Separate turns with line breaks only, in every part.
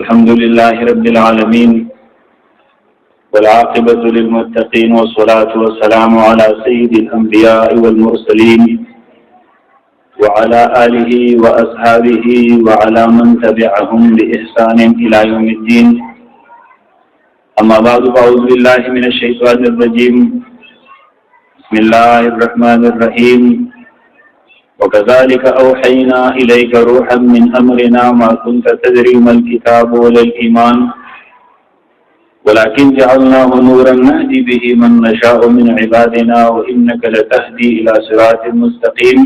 الحمد لله رب العالمين والعاقبة للمتقين والصلاة والسلام على سيد الأنبياء والمرسلين وعلى آله وأصحابه وعلى من تبعهم بإحسان إلى يوم الدين. أما بعد فأعوذ بالله من الشيطان الرجيم. بسم الله الرحمن الرحيم. وكذلك أوحينا إليك روحا من أمرنا ما كنت تدري ما الكتاب ولا الإيمان ولكن جعلناه نورا نهدي به من نشاء من عبادنا وإنك لتهدي إلى صراط مستقيم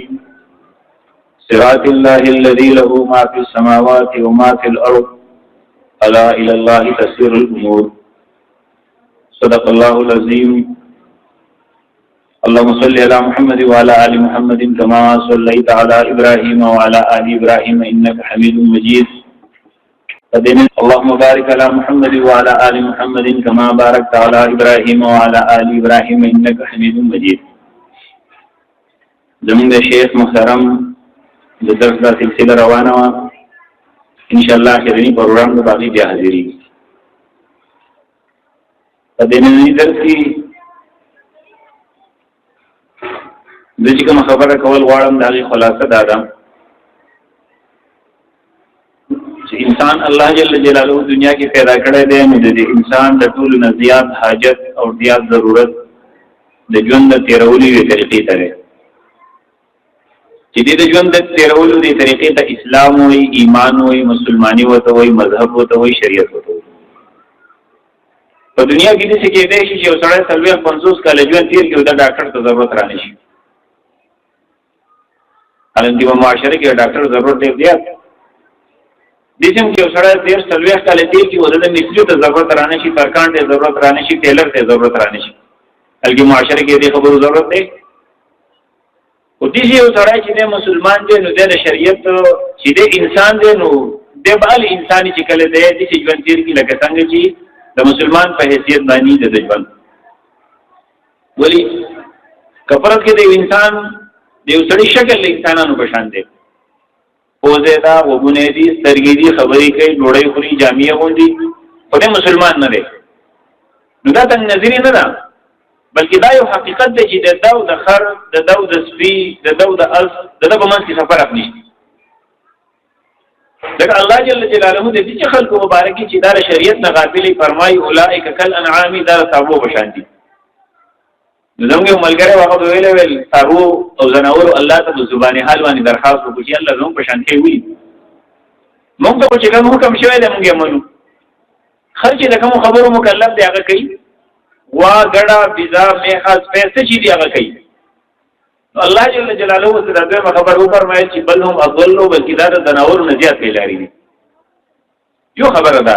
صراط الله الذي له ما في السماوات وما في الأرض ألا إلى الله تسير الأمور. صدق الله العظيم. اللهم صل على محمد وعلى آل محمد كما صليت على إبراهيم وعلى آل إبراهيم إنك حميد مجيد. اللهم بارك على محمد وعلى آل محمد كما باركت على إبراهيم وعلى آل إبراهيم إنك حميد مجيد. زمین شیخ محترم د درس دا سلسله روانه وه، انشاءالله اخرنی پروګرام د باقي بیا حاضري. په دې ننني درس کې د چې کوم خبره کول غواړم د هغې خلاصه دا ده چې انسان الله جل جلاله دنیا کې پیدا کړی دی، نو د انسان د ټولو نه زیات حاجت او زیات ضرورت د ژوند د تېرولو یوې طریقې ته دی، چې د ژوند د تېرولو دې طریقې ته اسلام وایي، ایمان وایي، مسلماني ورته وایي، مذهب ورته وایي، شریعت ورته وایي. په دنیا کې داسې کېدی شي چې یو سړی 40-50 کاله ژوند تېر کړي او د ډاکټر ته ضرورت رانه شي. حالانکه په معاشره کې ډاکټر ضرورت ډېر زیات دي، چې یو سړی 30-40 کاله تېر کړي او د مستري ته ضرورت رانه شي، ترکاڼ ته ضرورت رانه شي، ټیلر ته ضرورت رانه شي. بلکې معاشره کې دې خبرو ضرورت دی. او دې یو سړی چې د مسلمان دی، نو د شریعت چې د انسان دی، نو د بل انساني چې کله دی د ژوند تیر کې لکه څنګه چې د مسلمان په حیثیت باندې د ژوند ولی کفرت کې د انسان د یو سړي شکل له انسانانو په شان دی، پوزه دا، وګونه دي، سترګې دي، خبرې کوي، ډوډۍ خوري، جامې اغوندي، خو د مسلمان نه دی. نو دا تنګ نظري نه ده، بلکې دا یو حقیقت دی چې د دو د خر، د دو د سپي، د دو د اس، د دو په منځ کې سفر اخلي. لکه الله جل جلاله د دې خلکو مبارکي چې دا شریعت نه غافلې فرمایي اولئک کالانعام، دا تابو بشان دي. نو زموږ یو ملګری هغه ویل تابو او زناور الله ته په زبانه حال باندې درخواست وکړي چې الله زموږ په شان کې وي. موږ ته چې کوم حکم شوی دی موږ یې منو. خرچ د کوم خبرو مکلف دی هغه کوي، وا ګډا بيزا میخاص پیسې چې دی هغه کوي. الله جل جلاله وسره خبر وفرمایي چې بل هم اضلوا، بلکې دا د زناور نه زیات لري دي. یو خبره ده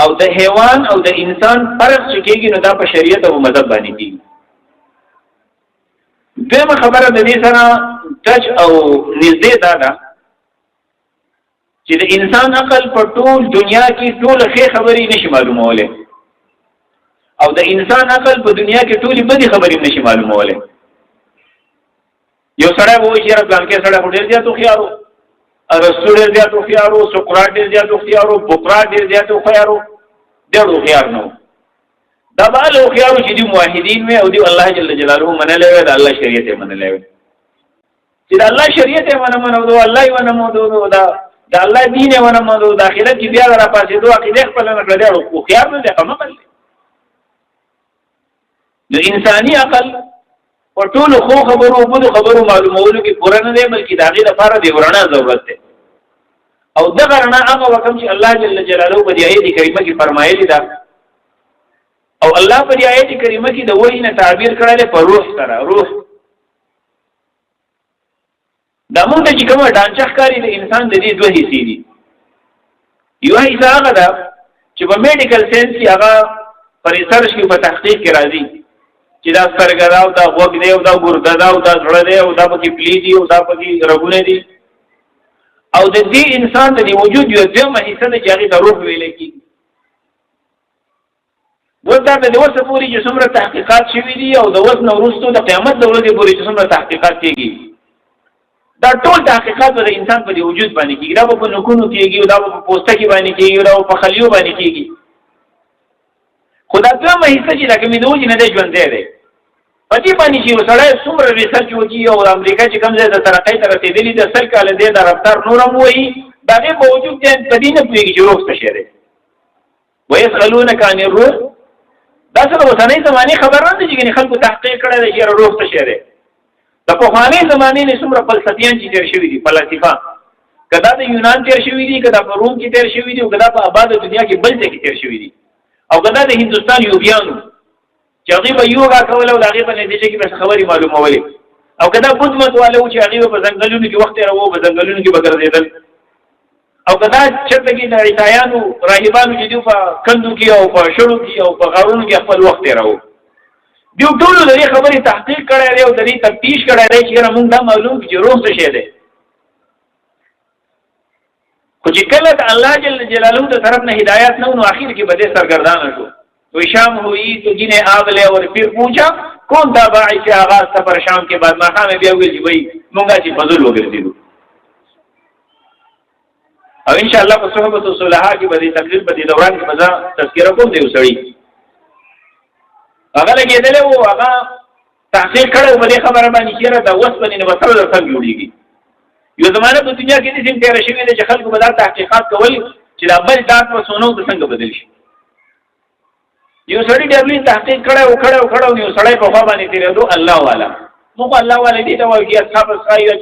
او د حیوان او د انسان فرق چې کېږي نو دا په شریعت او مذهب باندې کېږي. دویمه خبره د دې سره ټچ او نږدې دا ده چې د انسان عقل په ټول دنیا کې ټول ښې خبرې نشي معلومولی، او د انسان عقل په دنیا کې ټولې بدې خبرې نشي معلومولی. یو سړی به وایي چې یاره پلانکې سړی خو ډېر زیات هوښیار و، ارسطو ډېر زیات هوښیار و، سقراط ډېر زیات هوښیار و، بقراط ډېر زیات هوښیار و، ډېر هوښیار نه و. دا به هغه هوښیار و چې دوی موحدین وي او دوی الله جل جلاله منلی وی، د الله شریعت یې منلی وی. چې د الله شریعت یې ونه منو، د الله یې ونه منو، د الله دین یې ونه منو، د آخرت کې بیا را پاسېدو عقیده خپله نه کړه، دی هوښیار نه دی، عمل دی. د انساني عقل په ټولو ښو خبرو او بدو خبرو معلومولو کې پوره نه دی، بلکې د هغې لپاره د یو رڼا ضرورت دی. او دغه رڼا هغه وکم چې الله جل جلاله په دې آیت کریمه کې فرمایلي ده، او الله په دې آیت کریمه کې د وحی نه تعبیر کړی دی په روح سره. روح دا موږ ته چې کومه ډانچه ښکاري د انسان د دې دوه حصې دي. یوه حصه هغه ده چې په میډیکل ساینس کې هغه په ریسرچ کې په تحقیق کې راځي چې دا سترګه ده او دا غوږ دی او دا ګرده ده او دا زړه دی او دا پکې پلي دي او دا پکې رګونه دي. او د دې انسان د وجود یو دویمه حصه ده چې هغې ته روح ویلی کېږي. اوس دا د اوسه پورې چې څومره تحقیقات شوي دي او د اوس نه وروستو د قیامت د ورځې پورې چې څومره تحقیقات کېږي، دا ټول تحقیقات د انسان په وجود باندې کیږي، دا په نکونو کیږي، دا په پوسټکی باندې کیږي، دا په خلیو باندې کیږي. خدا ته مې هیڅ چې لکه مې دوی نه دی ژوند دی په دې باندې چې وسړی څومره ریسرچ وکړي او امریکا چې کوم ځای د ترقۍ ته رسېدلي د 100 کاله دی د رفتار نورم وایي د هغې په وجود دی په دې نه پوهېږي چې روح څه شی دی. ویسألونک عن الروح دا څه د اوسنۍ زمانې خبر نه دی چې خلکو تحقیق کړی دی چې روح څه شی دی. د پخوانۍ زمانې نه څومره فلسفیان چې تېر شوي دي، فلسفه که دا د یونان تېر شوي دي، که دا په روم کې تېر شوي دي، او که دا په آباده دنیا کې بل ځای کې تېر شوي دي، او که دا د هندوستان یوګیانو چې هغې به یوګا کوله او د هغې په نتیجه کې به خبرې معلومولې، او که دا بت مت والا و چې هغې به په ځنګلونو کې وخت تېروه، په ځنګلونو کې به ګرځېدل، او که دا چېرته کې د عیسایانو راهبانو چې دوی په کندو کې او په شړو کې او په غارونو کې خپل وخت تېروه، دیو ټولو د دې خبرې تحقیق کړی دی او د دې تفتیش کړی دی چې یاره موږ دا معلوم کړو چې روح څه شی دی. خو چې کله د الله جل جلاله د طرف نه هدایت نه و نو آخر کې به دې سرګردانه شو. تو شام ہوئی تو جنہیں آگ لے اور پھر پوچھا کون تھا باعث سے آغاز سفر شام کے بعد مقام بیا ہوئے جی بھائی مونگا چی فضل ہو گرتی دو. او انشاءاللہ په صحبت و صلحہ کی بدی تقریر بدی دوران کی مزا تذکرہ کون دیو سڑی اگا لگی دلے وہ اگا تحقیق کڑا و بدی خبر بانی شیرہ دا وصف بنی نبصر در سنگ جوڑی گی. یو زمانہ په دنیا کې دې تیر شوی دی چې خلکو به دا تحقیقات کول چې دا بل دات په سونو د څنګه بدل شي. یو سړی ډېر تحقیق کړه او یو سړی په خوا باندې تیرېدو الله والا نو الله والا دې ته وایي چې اصحاب اسرائیل یا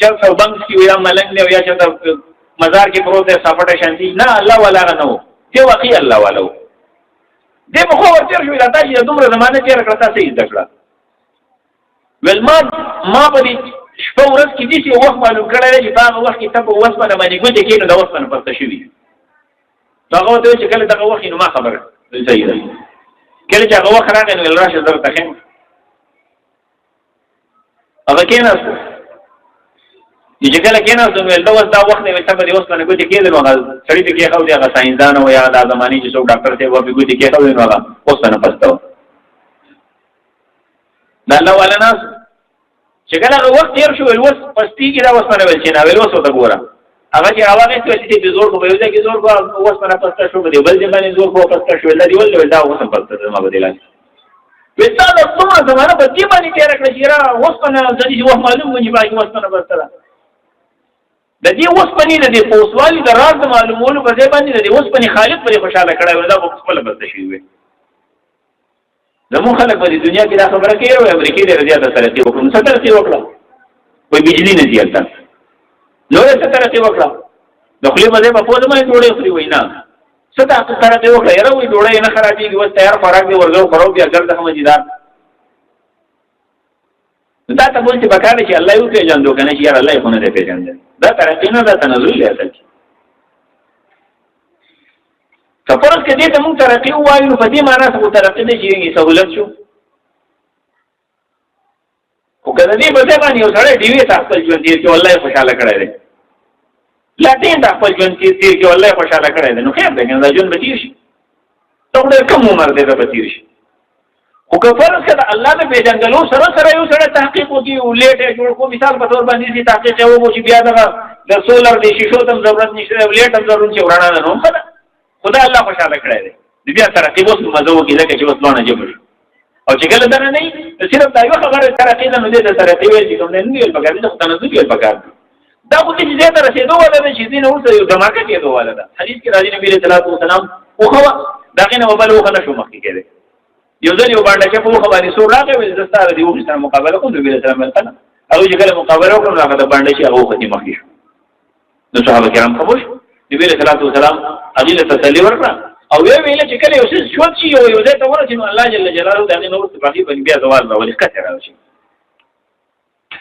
چل څو بنګ کې یا ملنګ دی یا چې مزار کې پروت دی صفټه شانتي نه الله والا نه و دی واقعي الله والا و دې په خوا ورته شوی راته چې دومره زمانه تیر کړه تاسو یې ذکر ول ما په دې شپه ورځ کې دې وخت معلوم کړی چې په هغه وخت کې ته په وسپنه باندې ګوتې کې نو د وسپنه پرته شوي هغه ته چې کله دغه وخت نو ما خبره صحیح ده کله چې هغه وخت راغی نو راشه زر ته خیم هغه کېناست چې کله کېناست نو دا وخت دی چې په دې وسپنه ګوتې کېدل نو هغه سړی ته کې خو دی هغه ساينسدان او یا د زماني چې څو ډاکټر ته وبې ګوتې کې خو نو هغه وسپنه پستو دا الله والا ناس چې کله هغه وخت تیر شو الوس پستی کې دا وسپنه ول چې ناویل وسو ته ګوره هغه چې هغه څه چې په زور کو په یو ځای کې زور کو وسپنه پسته شو په بل ځای باندې زور کو پسته شو لري ول دا وسم پسته ما بدلای وستا د څومره زمانه په دې باندې تیر کړی چې را وسپنه ځدی چې معلوم ونی باندې وسپنه پسته د دې وسپنې د پوسوالي د راز معلومولو په ځای باندې د وسپنې خالق پرې خوشاله کړی ولا په خپل پسته شي وي زمو خلک په دنیا کې دا خبره کوي او امریکای د زیاته ترقی وکړو څه ترقی وکړه کوئی بجلی نه زیاته نو څه ترقی وکړه د خپل مزه په پوز باندې ډوړې خوري وینا څه ترقی وکړه یره وی ډوړې نه خرابېږي وس تیار خوراک دی ورغو خراب بیا ګرځه مزیدار دا ته بول چې بکاره چې الله یو پیژاندو کنه چې یار الله یې خونه دې پیژاند دا ترقی نه دا تنزل دی اصل کفرض کې دې ته موږ ترقی وایو نو په دې معنی څه ترقی دې چې سہولت شو او کله دې په ځای باندې یو سړی ډیوی خپل ژوند دې چې الله خوشاله کړی دی لاټین خپل ژوند دې چې الله خوشاله کړی دی نو خیر دی کنه ژوند به تیر شي ته ډېر کم عمر دې به تیر شي خو کفرض کې الله دې پیژندلو سره یو سړی تحقیق وکړي او لیټ جوړ کو مثال په تور باندې دې تحقیق وو چې بیا د سولر دې شیشو تم ضرورت نشته لیټ هم ضرورت چې ورانه نه خدا خدا الله خوشاله کړی دی بیا ترقی وس مزه وکړي لکه چې وسلونه جوړ او چې کله درنه نه صرف دا یو خبره ترقی نه دې ترقی ویل چې کوم نه ویل پکار دي خو تنزل ویل پکار دا خو چې زه تر رسیدو ولا د شي دین اوسه یو دماکه کېدو ولا دا حدیث کې راځي نبی صلی الله علیه وسلم او خو دا غنه وبل او خلا شو مخکې کېده یو ځل یو باندې چې په خبرې سور راغی ول دستاره دی او سره مقابله کوم نبی صلی الله علیه وسلم او چې کله مقابله وکړو هغه د باندې چې هغه ختم مخکې شو نو صحابه کرام خاموش نبی صلی الله علیه وسلم اجل تسلی ورکړه او ویل چې کله یو څه شوت شي یو ځای ته ورته نو الله جل جلاله دغه نور څه باقي باندې بیا زوال راولي کته راوشي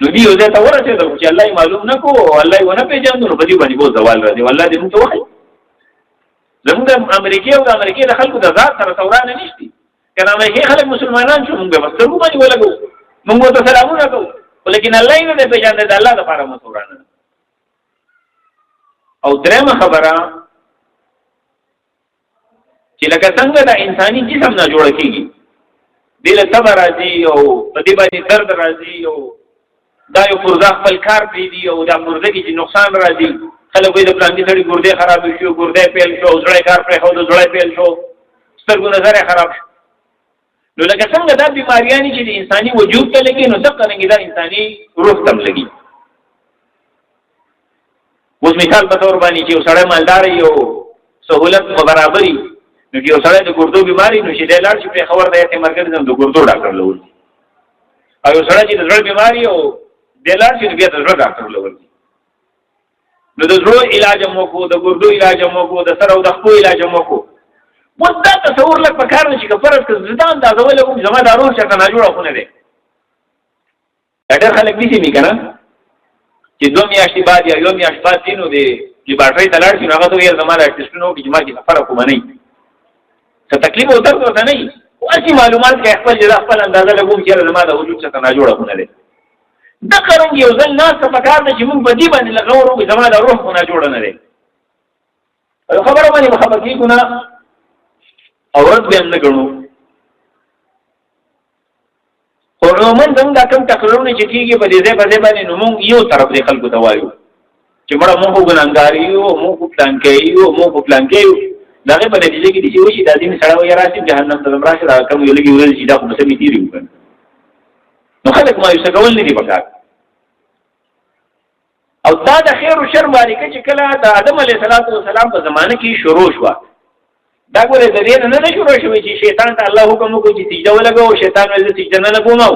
نو دی یو ځای ته ورته چې الله معلوم نکو الله یې ونه پیژاندو نو بدی باندې بو زوال راځي والله دې موږ ته وایي زموږ امریکای او د امریکای د خلکو د ذات سره ثورانه نشتی کنه امریکای خلک مسلمانان شو موږ به سترګو باندې ولګو موږ ته سلامونه کوو ولیکن الله یې نه پیژاند د الله لپاره مو ثورانه او درېمه خبره چې لکه څنګه د انساني جسم نه جوړ کیږي دله صبر راځي او په دې باندې درد راځي او دا یو پرځه خپل کار پری دی او دا پرځه کې چې نقصان راځي خلک وایي د پلان دي سړي ګردې خراب شو ګردې پیل شو زړه کار پرې خو د زړه پیل شو سترګو نظر خراب شو نو لکه څنګه دا بیماریانی چې د انساني وجود ته لګي نو دغه رنګ دا انساني روح ته لګي اوس مثال په تور باندې چې سړی مالدار یو سہولت برابرۍ نو چې سړی د ګردو بیماری نو چې د لاړ شي په خبر دی ته مرګ د ګردو ډاکټر لول او سړی چې د زړه بیماری او د لاړ شي بیا د زړه ډاکټر لول نو د زړه علاج مو کو د ګردو علاج مو کو د سر او د خپل علاج مو کو ودا تصور لک په کار نشي کفرت ک زدان دا زول کوم زما د روح څخه نه جوړه خونه دي اډر خلک دي می کنه چې دوه میاشتې بعد یا یو میاشت بعد دینو دي چې باټري تلاړ شي هغه ته یې زما د ټیسټونو کې جما کې فرق کوم نه څه تکلیف او درد ورته نه او اصلي معلومات کې خپل جدا خپل اندازه لګوم چې زما د وجود څخه نه جوړه خونه دي د قرن یو ځل ناس په کار نه چې موږ بدی باندې لګورو زما د روح خونه جوړه نه دي خبره باندې مخبر کیږي اورت به نه غنو خو عموما څنګه کوم تقریرونه چې کیږي په دې ځای باندې نو موږ یو طرف د خلکو ته وایو چې مړه موږ ګناګار یو موږ پلان کوي موږ پلان کوي دغه په نتیجه کې چې وشي د دې سره وایي راځي جهنم ته راځي دا کوم یو لګي ورل چې دا په سمې تیری وکړي نو خلک ما یو څه کول نه دي پکار او دا د خیر او شر باندې چې کله د آدم علیه السلام په زمانه کې شروع شو دا ګوره د دې نه شروع شوی چې شیطان ته الله حکم وکړي چې سجده ولګو شیطان ولې سجده نه لګومو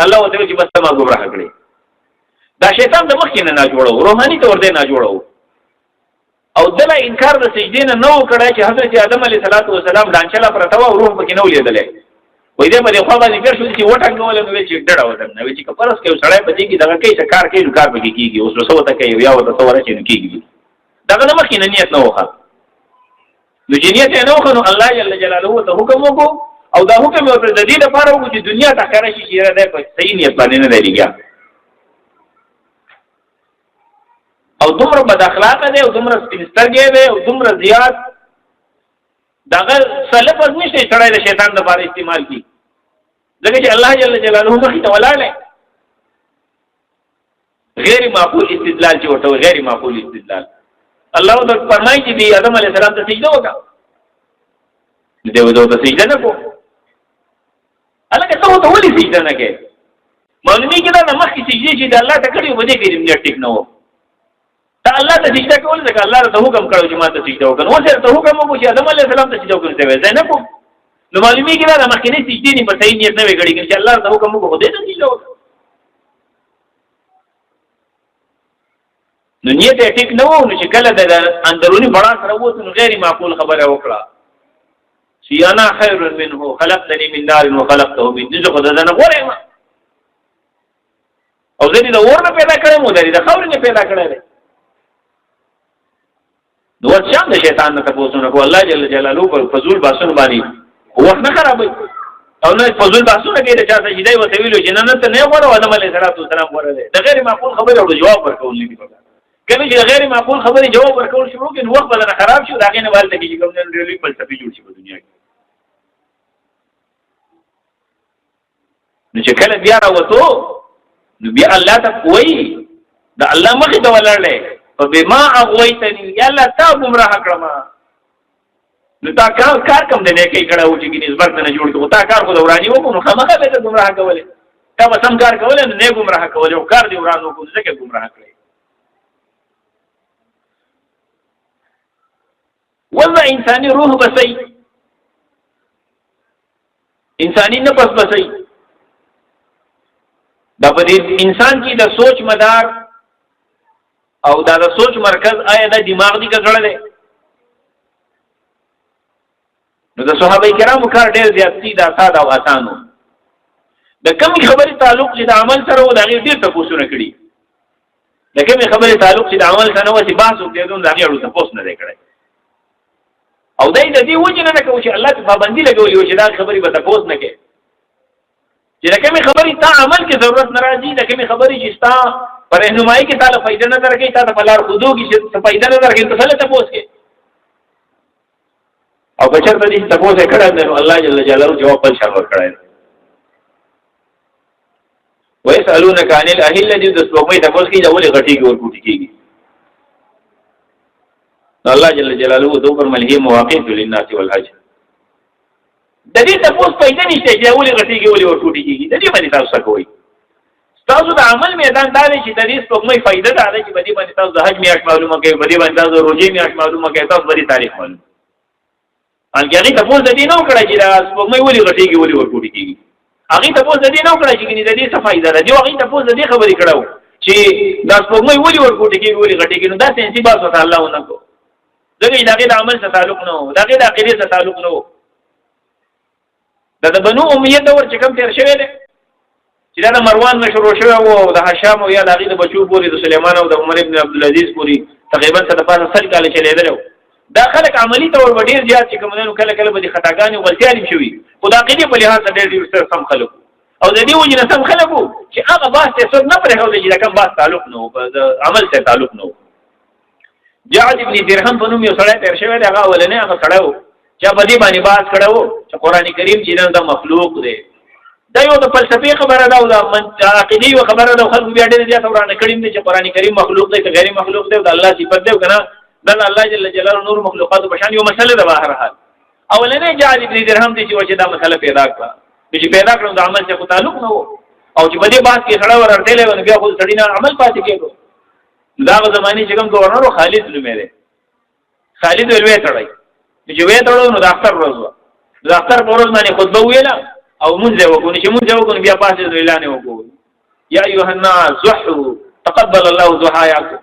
الله وته چې بس ما ګمراه کړی دا شیطان د مخکې نه جوړو روحاني تور دی نه جوړو او دله انکار د سجدې نه نو کړای چې حضرت آدم علیه السلام دانچلا پرته و روح پکې نو لیدلې وې دې باندې خو باندې ګر شو چې وټنګول نو چې ډډه وته نو چې کفرس کې سړی پدې کې دغه کې کار کوي نو کار پکې کیږي اوس څه وته کوي یا وته څه ورته نه کیږي دغه نه مخکې نه نیت نه وخت نو جنیت نه وخنو الله جل جلاله ته حکم وکړو او دا حکم یو پر د دې لپاره وکړو چې دنیا ته خیر شي چې راځي په صحیح نیت باندې نه لريږي او دومره بد اخلاق دی او دومره سپینسترګي دی او دومره زیات داغه سلف از نشته چړای د شیطان لپاره استعمال کی ځکه چې الله جل جلاله مخې ته ولاړ غیر معقول استدلال چې ورته غیر معقول استدلال الله تعالی فرمایي چې دی آدم علیه السلام ته سجده وکړه دیو ته سجده نه کو الکه ته ته ولې سجده نه کې معلومی کې دا مخکې سجده چې د الله ته کړی و دې کې دې ټیک نه و دا الله ته سجده کول ځکه الله ته حکم کړو چې ما ته سجده وکړه نو څه ته حکم وکړي چې آدم علیه السلام ته سجده وکړي ځای نه کو نو معلومی کې دا مخکې نه سجده نه په صحیح نیت نه وکړي چې الله ته حکم وکړو دې ته سجده وکړه نو نیت ټیک نه و نو چې کله د اندرونی بڑا سره وته نو غیر معقول خبره وکړه چې انا خیر منه خلقتني من نار وخلقته من طين خو دا نه غوړې ما او ځینې د اور نه پیدا کړم او د خاور نه پیدا کړل نو څنګه د شیطان نه تاسو نه کو الله جل جلاله په فضول باسن باندې وخت نه خرابوي او نه فضول باسن کې د چا چې دی وته ویلو چې نه ته نه غوړو آدم علیه السلام ورته د غیر معقول خبره او جواب ورکول نه دي کله چې غیر معقول خبره جواب ورکول شروع کړي نو وخت بدل خراب شو دا غي نه والته کې کوم نه ډېرې فلسفي جوړ شي په دنیا کې نو چې کله بیا راوته نو بیا الله ته کوي دا الله مخې ته ولرلې او بما اغويتني یا الله تا گمراه کړم نو تا کار کوم دې کې کړه و چې نسبت نه جوړ کړو تا کار خو دوراني وکړو نو خامخا به گمراه کولې تا به سم کار کولې نه گمراه کولې او کار دې ورانو کو ځکه گمراه کړې والله انساني روح بسي انساني نفس بسي دا په انسان کې د سوچ مدار او دا د سوچ مرکز آیا د دماغ دی کړه دی نو د صحابه کرامو کار ډېر زیات دي دا ساده او اسانو د کوم خبرې تعلق چې د عمل سره و دا ډېر تاسو نه کړی د کوم خبرې تعلق چې د عمل سره و چې باسو دې دوم دا غیړو تاسو نه کړی او دای د دې وجه نه کوي چې الله ته پابندي لګولې و چې دا خبرې به تاسو نه کوي چې دا کومه خبرې تا عمل کې ضرورت ناراضي دا کومه خبرې چې تا پر رهنمایي کې تعالی فائدہ نه درکې تا ته بلار خودو کې چې فائدہ نه درکې ته څه ته پوسکې او بشر ته دې تاسو کړه نو الله جل جلاله جواب بل شامل کړای ويسألونك عن الأهلة دې د سپوږمۍ تاسو کې دا ولې غټيږي او ټوټي کیږي. الله جل جلاله دو فرمایي هي مواقيت للناس والحج. د دې تاسو پیدا نشته چې ولې غټيږي ولې ټوټي کیږي. د دې باندې تاسو کوی. تاسو د عمل میدان دا دی چې د دې سپوږمۍ فائدہ ده چې باندې باندې تاسو د حج میاشت معلومه کوي، باندې باندې تاسو روزي میاشت معلومه کوي، تاسو باندې تاریخ معلوم. انګری تاسو د دې نو کړی چې د سپوږمۍ ولې غټيږي ولې ټوټي کیږي. هغه تاسو د دې نو کړی چې د دې څه فائدہ ده. دی هغه تاسو د دې خبرې کړو چې د سپوږمۍ ولې ټوټي کیږي ولې غټيږي. نو دا سنسي باسو ته الله ونکو. دغه د عمل سره تعلق نه وو، دغه د عقیده سره تعلق نه وو. د بنو امیه دور چې کوم تیر شوی دی چې دا د مروان مشروع شوی او د هشام او یا د هغې د بچو پورې د سلیمان او د عمر ابن عبدالعزیز پورې تقریبا څه د پاسه 100 کاله چلېدلی. دا خلک عملي طور به ډېر زیات چې کوم دی کله کله به د خطاګانې او غلطیانې هم شوي، خو د عقیدې په لحاظ سره ډېر ډېر سم خلک او د دې وجې نه سم خلک وو چې هغه بحث ته څوک نه پرېښودی چې د کوم بحث تعلق نه وو، د عمل سره تعلق نه وو. جعد ابن درهم په نوم یو سړی تېر شوی دی. هغه اولنی هغه سړی وو چې په دې باندې بحث کړی وو چې قرآن کریم چې دا مخلوق دی. دا یو د فلسفې خبره ده او د عقیدې یوه خبره ده. خلکو بیا ډېر زیات ورانه کړي دي چې قرآن کریم مخلوق دی که غیر مخلوق دی او د الله صفت دی او که نه دا د الله جل جلاله نور مخلوقاتو په شان یو مسله ده. بهر حال اولنی جعد ابن درهم دی چې دا مسله پیدا کړه. چې پیدا کړو د عمل څخه تعلق نه وو او چې په دې بحث کې سړی ورارتلی و نو بیا خو سړي نه عمل پاتې کېدو. دا هغه زمانې چې کوم ګورنر و خالد نومې دی. خالد ویې تړی چې ویې تړو نو د اختر ورځ وه. د اختر په ورځ باندې خطبه وویله او مونځ یې وکړو. چې مونځ یې وکړو بیا پاڅېدو اعلان یې وکړو یا ایها الناس ضحوا تقبل الله ضحاياکم.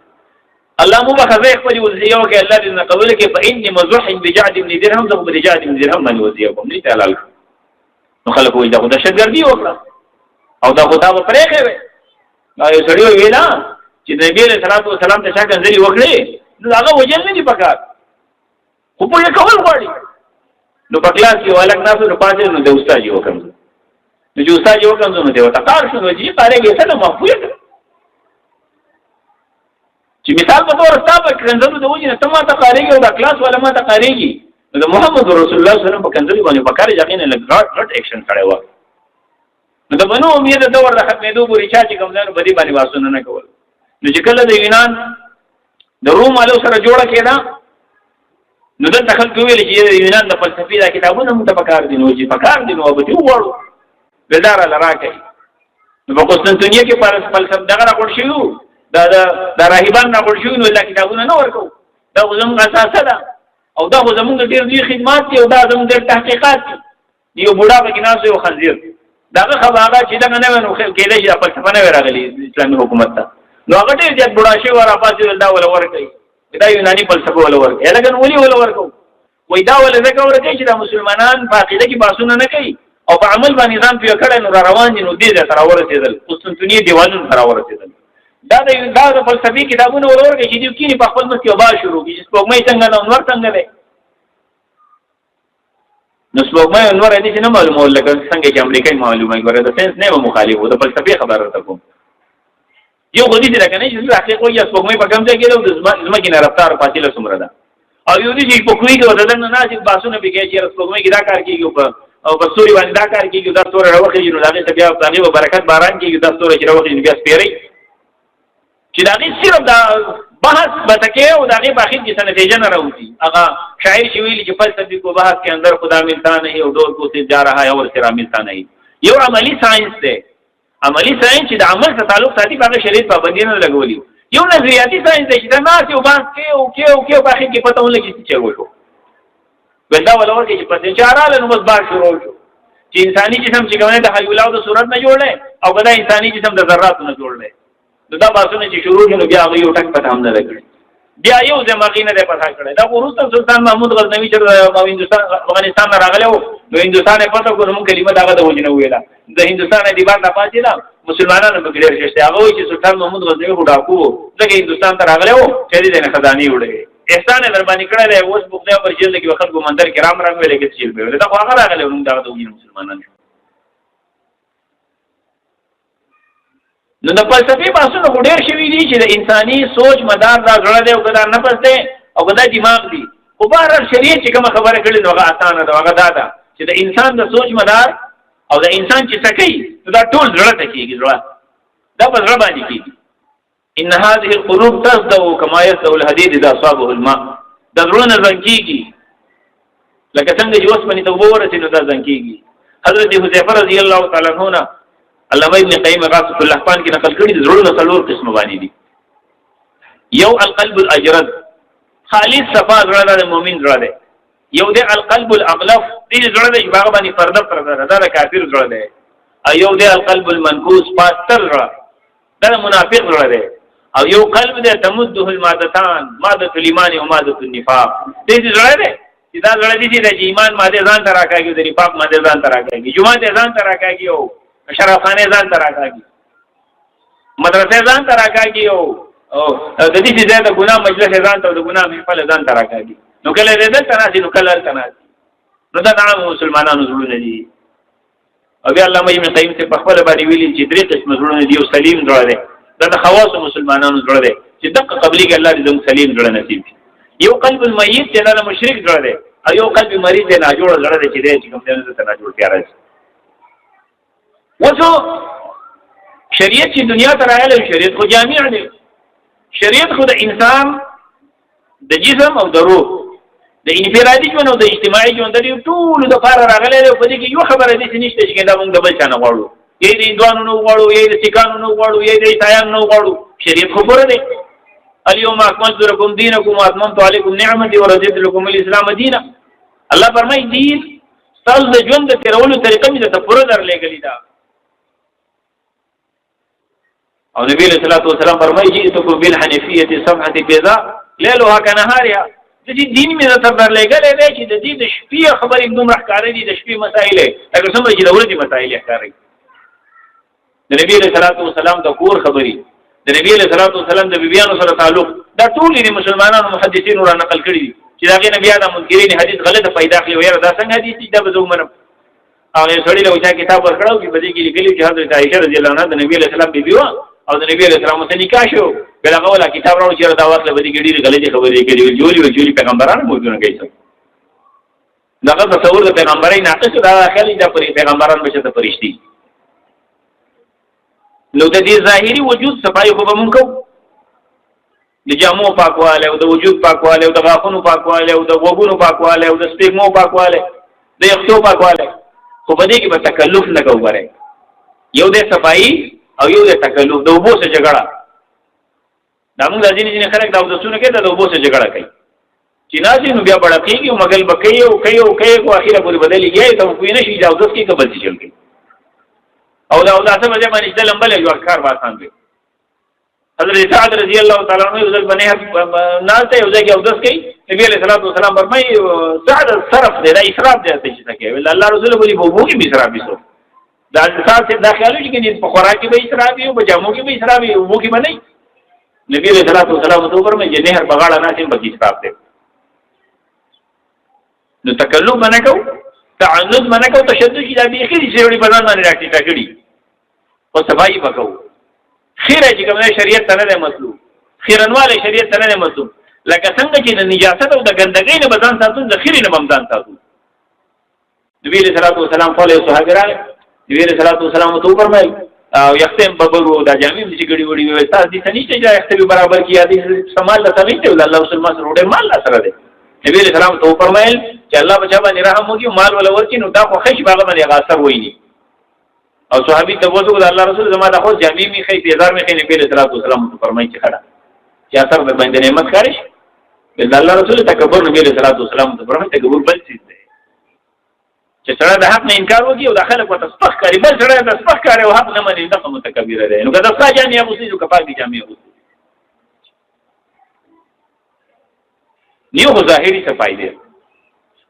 الله مو بخزه خپل وصیه وکړي الله دې نه قبول کړي. فإني مزح بجعد بن درهم زه په جعد بن درهم باندې وصیه کوم دې ته حلال. نو خلک وایي دا خو دهشتګردي وکړه او دا خو تا به پرېښې وې. یو سړي ویله چې د نبي علیه صلات وسلام ته چا کنځلې وکړې نو هغه وجل نه دي پکار خو پوهې کول غواړي. نو په کلاس کې یو هلک ناست و نو پاڅېد نو د استاد یې وکړمزو. نو چې استاد یې وکړمزو نو دی ورته قار شو نو چې قارېږي څه نه محفوظ کړه چې مثال په طور ستا په کنځلو د وجې نه ته ما ته قارېږي او دا کلاس والا ما ته قارېږي. نو د محمد رسول الله صلی الله علیه وسلم په کنځلو باندې پکار یې هغې نه لږ غټ اکشن کړی و. نو د بنو امیه د دور د ختمېدو پورې چا چې کوم ځای نو په دې باندې بحثونه نه کول. نو چې کله د یونان د روم والو سره جوړه کېده نو دلته خلکو ویل چې د یونان د فلسفې دا کتابونه موږ ته پکار دي. نو چې پکار دي نو به دې وغواړو بلدار راله راکوي. نو په قسطنطنیه کې فلسفه دغه راغونډ شوي وو دا راهبان راغونډ شوي نو دا کتابونه نه ورکوو. دا خو زموږ اساسه ده او دا خو زموږ ډېر لوی خدمات دي او دا زموږ ډېر تحقیقات دي. یو بوډا پکې ناست یو خنزیر دغه خبره هغه چې دغه نه وی نو کېدای شي دا فلسفه نه وی راغلې اسلامي حکومت ته. نو هغه ډېر زیات بوډا شوی و راپاڅېدل دا وله ورکوي دا یوناني فلسفه وله ورکوي. لکه ولې وله ورکوو وایي دا ولې ځکه ورکوي چې دا مسلمانان په عقیده کې بحثونه نه کوي او په عمل باندې ځان پوه کړی نو را روان دي. نو دې ځای ته راورسېدل قسطنطنیې دیوالونو ته راورسېدل. دا د فلسفي کتابونه ور ورکوي چې دوی کینې په خپل مخ کې وبا شروع کړي چې سپوږمۍ څنګه ده انور څنګه دی. نو سپوږمۍ انور دې چې نه معلومول لکه څنګه چې امریکایي معلومه ګوره د ساینس نه به مخالف و د فلسفې خبره ورته کوم. یو خو دې لکه نه چې حقیقت وایي سپوږمۍ په کوم ځای کې ده او د ځمکې نه رفتار فاصله څومره ده او یو دې چې په کوی کې ورته دننه ناست بحثونه پکې کوي چې سپوږمۍ کې دا کار کېږي او په ستوري باندې دا کار کېږي دا ستوری راوخېږي نو د هغې ته بیا د هغې به برکت باران کېږي دا ستوری چې راوخېږي نو بیا سپېرئ چې د هغې صرف دا بحث به ته کوې او د هغې په اخر کې څه نتیجه نه راوځي. هغه شاعر چې ویلي چې فلسفې کو بحث کې اندر خدا ملتا نہیں او ډور کو سے جا رہا ہے اور سرا ملتا نہیں. یو عملی ساینس دی. عملی ساینس چې د عمل سره تعلق ساتي په هغه شریعت پابندي نه لګولي. یو نظریاتي ساینس دی چې دا ناست یو بحث کوي او په اخر کې پته ونه لګي چې وشو بل دا ولا ورکړي چې پته چې رااله نو بس بار شروع شو چې انساني جسم چې کومه د حیولا او د صورت نه جوړ دی او کدا انساني جسم د ذراتو نه جوړ دی. دا باسونه چې شروع شول بیا هغه یو ټک پته هم نه لګړي بیا یو دماغي نه پته کړی. دا وروسته سلطان محمود غزنوي چې هندوستان افغانستان راغلی و نو هندوستان یې پته کړو موږ کلمه دغه د وجې نه ویله د هندوستان ادیبان راپاڅېده مسلمانانو پکې ډېر ششته. هغه وایي چې سلطان محمود غزنوي خو ډاکو و ځکه هندوستان ته راغلی و چې دې نه خزانې وړې احسان یې در باندې کړی دی. اوس بوخدیا پر جیل کې به خلکو منظر کې رام ویلې کې جیل به ویلې دا خو هغه راغلی و موږ دغه د وجې مسلمانان شو. نو د فلسفې بحثونه خو ډېر شوي دي چې د انساني سوچ مدار دا زړه دی او که دا نفس دی او که دا دماغ دی. خو بهرحال شریعت چې کومه خبره کړې نو هغه اسانه ده. هغه دا ده چې د انسان د سوچ مدار او د انسان چې څه کوي نو دا ټول زړه ته کېږي. زړه دا په زړه باندې کېږي. ان هذه القلوب تصدع كما يصدع الحديد اذا اصابه الماء. دا زړونه زنګ کېږي لکه څنګه چې اوسپنې ته اوبه ورسي نو دا زنګ کېږي. حضرت حذیفه رضی الله تعالی عنہ نه علامه ابن قیم غاثۃ الاحفان کې نقل کړي زړونه څلور قسم باندې دي. یو القلب الاجرد خالص صفا زړه د مؤمن زړه دی. یو دی القلب الاغلف دې زړه دی باغ باندې پرده دا د کافر زړه دی. او یو دی القلب المنکوس پاستر زړه دا د منافق زړه دی. او یو قلب دی تمده المادتان ماده الایمان او ماده النفاق دې زړه دی چې دا زړه دي چې د ایمان ماده ځان ته راکاږي د نفاق ماده ځان ته راکاږي جمعه ته ځان ته راکاږي او شرافانه ځان ته راکاږي مدرسې ځان ته راکاږي او د دې چې د ګناه مجلس ځان ته د ګناه محفل ځان ته راکاږي نو کله دې د تناسي نو کله تناسي نو دا عام مسلمانانو زړونه دي. او بیا علامه ابن قیم ته په خپل باندې ویلي چې درې قسم زړونه دي او سلیم زړه دی دا د خواص مسلمانانو زړه دی چې دغه قبلي کې الله دې زموږ سلیم زړه نصیب کړي. یو قلب المیت چې دا مشرک زړه دی او یو قلب مریض دی ناجوړ زړه دی چې دې چې کوم څه ته ناجوړ تیار شي. وڅو شریعت چې دنیا ته راغلی شریعت خو جامع دی. شریعت خو د انسان د جسم او د روح د انفرادي ژوند او د اجتماعي ژوند د ټولو لپاره راغلی دی. په دې کې یو خبره دې نشته چې دا موږ د بل چا نه غواړو یې د هندوانو نه غواړو یې د سیکانو نه غواړو یې د عیسایانو نه غواړو. شریعت خو پوره دی. اليوم اكملت لكم دينكم واتممت عليكم نعمتي ورضيت لكم الاسلام دينا. الله فرمایي دین تاسو د ژوند د تیرولو طریقه مې ته پوره درلېږلې ده. او نبی صلی الله علیه وسلم فرمایي جئتكم بالحنفيه صفحه بيضاء ليلها كنهارها. د دې دین مې ته درلېږلې ده چې د دې د شپې خبرې دومره ښکارې دي د شپې مسائل اگر څومره چې د ورځې مسائل ښکارې. د نبی صلی الله علیه وسلم د کور خبرې د نبی صلی الله علیه وسلم د بیبيانو سره تعلق دا ټول دي مسلمانانو محدثینو را نقل کړي دي چې دا غي نبی آدم منکرین حدیث غلطه پیدا کړی وایره دا څنګه حدیث دا به زمونږ هغه سړی له وچا کتاب ورکړو چې بده کې لیکلي چې حضرت عائشہ رضی الله عنها د نبی صلی الله علیه وسلم بیبي او د نبی صلی الله علیه وسلم نکاح شو بل هغه ولا کتاب راوړ چې دا وخت له بده کې ډیره غلطي خبرې کړي جوړي پیغمبرانو موجونه کوي دا تصور د پیغمبرای ناقص دا خالي د پیغمبرانو بشه ته فرشتي. نو د دې ظاهري وجود صفای خو به مونږ کو د جامو پاکواله او د وجود پاکواله او د غاښونو پاکواله او د وګونو پاکواله او د سپېږمو پاکواله د یختو پاکواله خو په دې کې به تکلف نه کوي. یو د صفای او یو د تکلف د وبو سره جګړه دا موږ د ځینې خلک دا د سونه کې د وبو سره جګړه کوي چې نازي نو بیا بڑکیږي او مګل بکي او کوي او اخیره پورې بدلېږي ته خو نه شي دا د څه کې قبل شي چل او دا څه مزه باندې د لمبل یو کار واسان دی. حضرت صاحب رضی الله تعالی عنہ یو ځل باندې نالته یو ځای او داس کوي نبی علیہ الصلوۃ والسلام فرمایي صاحب صرف دی دا اسراف دی چې څه کوي الله رسول په بو کې به اسراف وسو دا صاحب څه داخلو چې په خوراک کې به اسراف وي او په جامو کې به اسراف وي او بو کې باندې نبی علیہ الصلوۃ والسلام ته فرمایي چې نهر بغاړه نه سیم به اسراف دی. نو تکلف باندې کو تعنت باندې کو تشدد چې دا به خېری شوړي بدن باندې راټی ټاګړي او صفائی وکاو. خیره چې کومه شریعت ته نه مطلوب خیرنواله شریعت ته نه مطلوب لکه څنګه چې د نجاست او د ګندګۍ نه بدن ساتو د خیرې نه بمدان ساتو. نبی صلی الله علیه وسلم قال له صحابه نبی صلی الله علیه وسلم ته فرمایي او یختم ببرو دا جامع چې ګړي وړي وي تاسو دې څنګه چې یختم برابر کیه دې سمال له سمې ته الله رسول الله روډه مال لا سره دې نبی صلی الله علیه وسلم ته فرمایل چې الله بچا باندې رحم وکي مال ولا ورکی نو دا خو خش باغ باندې غاثر وایي. او صحابي ته وځو د الله رسول زما د خو جامع می خې پیزار می خې نبی صلی الله علیه وسلم ته فرمایي چې خړه چې اثر د باندې نعمت کاریش بل الله رسول تکبر نبی صلی الله علیه وسلم ته فرمایي تکبر بل څه دی چې سره د حق نه انکار وکي او د خلک وته سپخ کوي بل سره د سپخ کوي او حق نه مني دغه متکبر دی. نو کله ځا جامع ابو سید کفار دي جامع ابو نیو ظاهري صفای دی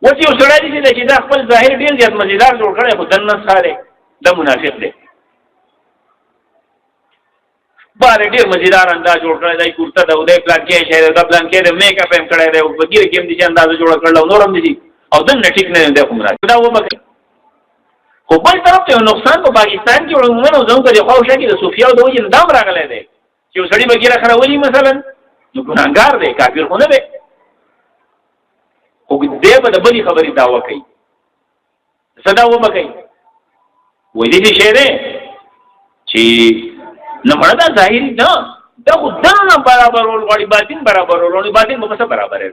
وتی یو سره دي چې دا خپل ظاهر ډیر زیات مزیدار جوړ کړي خو دنه ساره دا منافق دی. بار ډیر مزیدار انداز جوړ کړی دی کورته دا ودې پلان کې شهر دا پلان کې د میک اپ هم کړی دی او بګیر کې هم دي انداز جوړ کړل نورم دي او دن ټیک نه دی کومه دا و بک خو په طرف ته نقصان په پاکستان کې عموما زموږ په خو شکی د صوفیا او د وجه دام راغلی دی چې وسړي بګیره خراولي مثلا نو ګناګار دی کافر خو نه دی خو دې په بلی خبرې داوا کوي صدا و بکای وې دې شه ده چې نه مړه دا ظاهري نه دا خو دنه برابر ورغړي باطن برابر ورغړي باطن په څه برابر دی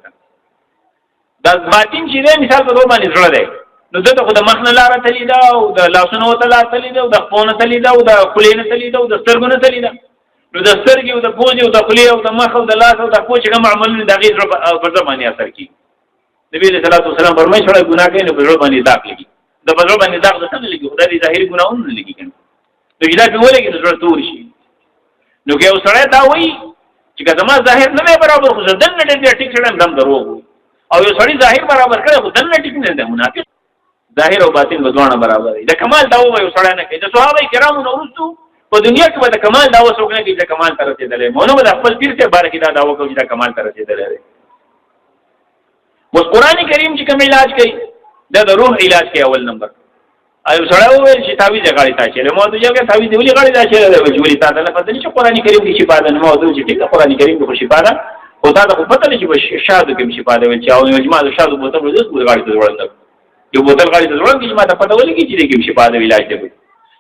دا باطن چې دی مثال په دوه باندې زړه دی نو دته خو د مخ نه لاره تللی ده او د لاسونو ته لاره تللی ده او د خپونه تللی ده او د خولې نه تللی ده او د سترګو نه تللی ده نو د سترګې او د پوزې او د خولې او د مخ او د لاس او د خپو چې کوم عملونه د هغې زړه په زړه باندې اثر کوي نبي علیه الصلاة والسلام فرمایي سړی ګناه کوي نو په زړه باندې داغ لګي د په زړه باندې داغ څه نه لګي خو دا د ظاهري ګناهونه نه لګي که نه نو چې دا پرې ولګي نو زړه تور شي نو که یو سړی دا وایي چې که زما ظاهر نه دی برابر خو زه دننه ډېر ټیک شړم دم دروغ او یو سړی ظاهر برابر کړی خو دننه ټیک نه دی منافق ظاهر او باطن به دواړه برابر دي د کمال دعوه به یو سړی نه کوي د صحابه کرامو نه وروستو په دنیا کې به د کمال دعوه څوک نه کوي چې کمال ته رسېدلی مونږ به د خپل پیر صاحب باره کې دا دعوه کوو چې دا کمال ته رسېدلی دی اوس قرآن کریم چې کوم علاج کوي دا د روح علاج کوي اول نمبر او سړی وویل چې تعویذ یې غاړې ته اچولی ما ورته ویل تعویذ دې ولې غاړې ته اچولی دی چې ولې تا ته نه پته نه چې قرآن کریم کې شفا ده نو ما ورته ویل چې ټیک ده قرآن کریم کې خو شفا ده خو تا ته خو پته نه چې په شادو کې هم شفا ده ویل چې او زما د شادو بوتل به زه غاړې ته ځوړندم یو بوتل غاړې ته ځوړم چې ما ته پته ولګي چې دې کې هم شفا ده علاج دی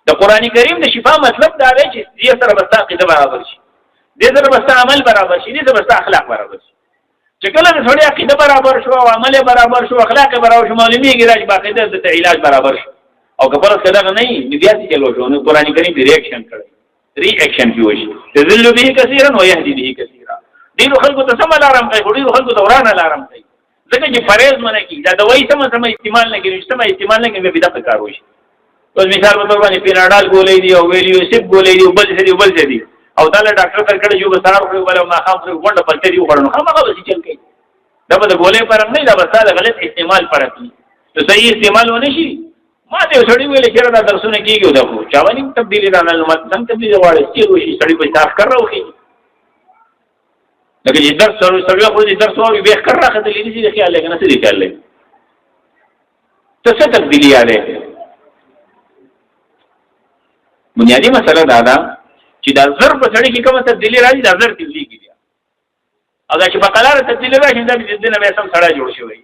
د قرآن کریم د شفا مطلب دا دی چې دې سره به ستا عقیده برابر شي دې سره به ستا عمل برابر شي دې سره به ستا اخلاق برابر شي چې کله د سړي عقیده برابر شو او عمل برابر شو اخلاق برابر شو معلومیږي چې باقاعده د علاج برابر شو او که فرض کړه نه نو بیا څه چلو شو نو قرآن کریم ریاکشن کړي ریاکشن کیږي تذل به کثیرا ويهدي به کثیرا ډیرو خلکو ته سم لارم کوي ډیرو خلکو ته ورانه لارم کوي ځکه چې فرض منه کی دا دوی سم استعمال نه کوي استعمال نه کوي به بدعت کار وشي اوس مثال په تور باندې پیناډال ګولې دی او ویلیو سیب ګولې دی او بل څه دی او دا له ډاکټر تر کړه یو بسار خو ولا ما خام خو ونده پلته دی وړنو هغه به چل کوي دا به ګولې پر نه دا به ساده غلط استعمال پرې ته صحیح استعمال ونه شي ما دې سړی ویل چې دا درسونه کیږي دا خو چاونی تبدیلی را نه مت سم تبدیلی غواړي چې وشي سړی په تاخ کړو خي لکه چې درس سره خو دې درس وایي به کړه خدای دې خیال لګنه څه دې خیال لګ څه تبدیلی आले بنیادی مسله دا ده چې دا زر په سړی کې کومه تبدیلی راځي دا زر تبدیلی کیږي او دا چې په قلاره تبدیلی راشي دا د دې نه به سم سړی جوړ شي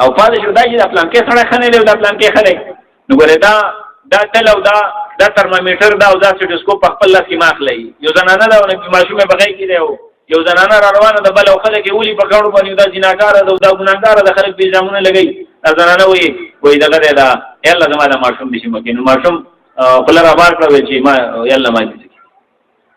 او پاده شو دا چې د پلان کې سره خنې له د پلان کې خلې نو ګره دا تل او دا ترمامیټر دا او دا سټوسکوپ په خپل لاس کې ماخلې یو زنانه دا ونه ماشومه بغای کې دی یو زنانه را روانه د بل او خلک کې ولي په کاڼو باندې دا جناکار دا ګناګار د خلک په ځامونه لګي زنانه وې دغه دا یلا زما د ماشوم دشي مکه نو ماشوم خپل را بار کړو چې ما یلا ما دي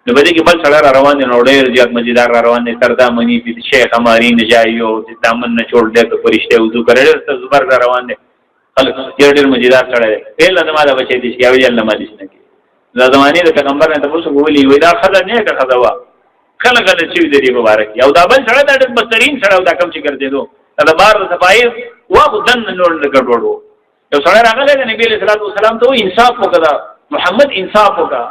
نو بده کې بل سره روان دي نو ډېر زیات مزیدار روان دي سردا منی په شیخ اماری نه جایو چې دامن نه چھوڑ دې ته فرشته وضو کړل ته زبر روان دي خلک ډېر مزیدار سره دي یلا زما د بچی دي یا یلا ما دي نه دا زمانه د پیغمبر نه تاسو ویلي وې دا خزر نه کا خزوا خلک له چې دې مبارک یو دا بل سره د بهترین سره دا کم چې ګرځې دو دا بار د صفای او دن نور نه ګډوډو یو سره راغله د نبی صلی الله علیه وسلم ته انصاف وکړه محمد انصاف وکړه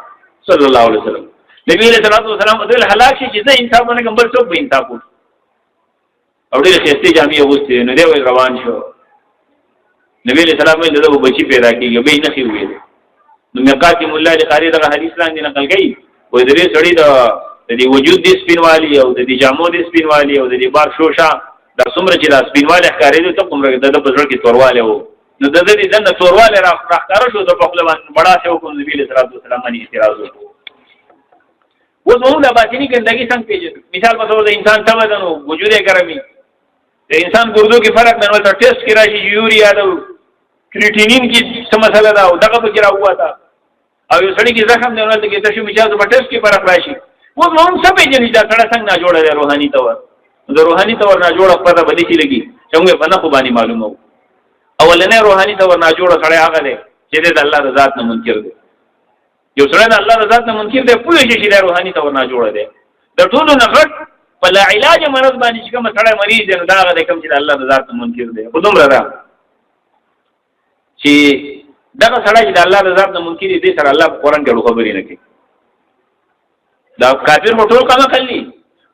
صلی الله علیه وسلم نبی صلی الله علیه وسلم د هلاک شي چې نه انصاف نه کوم بل څوک به انصاف وکړي او ډېر خسته جامع وسته نو دی روان شو نبی صلی الله علیه وسلم له بچی پیدا کیږي به نه خي ویل نو میقات مولا لقاری دغه حدیث لاندې نقل کړي وې درې سړی د دې وجود د سپینوالي او د دې جامو د سپینوالي او د دې بار شوشا د څومره چې د سپینوالي ښکارېدو ته کومره د بزرګ کې تورواله وو نو د دې ځنه تورواله راښکاره شو د خپلوان بڑا څه وکړ نبی صلی الله علیه وسلم باندې اعتراض وکړ اوس موږ د باطنی ګندګي څنګه پیژنو مثال په توګه د انسان تمدنو وجود یې ګرمي د انسان ګردو کې فرق نه ولته ټیسټ کې راشي یوریا دا کریټینین کې څه مسله ده او دغه په کې راوته او یو سړی کې زخم دی ولته کې تاسو میچا په ټیسټ کې فرق راشي اوس موږ څه پیژنې دا سره څنګه نه جوړه ده روحاني تور د روحاني تور نه جوړه پته بدې شي لګي څنګه په نه خو باندې معلومه اولنې روحاني تور نه جوړه سره هغه دی چې د الله د ذات نه منکر دی یو سره د الله د ذات نه منکر دی پوهې چې د روحاني تور نه جوړه دی د ټولو نه غټ په لا علاج مرض باندې چې کوم سره مریض دی دا هغه کوم چې د الله د ذات نه منکر دی خو دومره ده چې دغه سره چې د الله د ذات نه منکر دی سره الله په قرآن کې خبرې نه کوي دا کافر ټول کما کړلی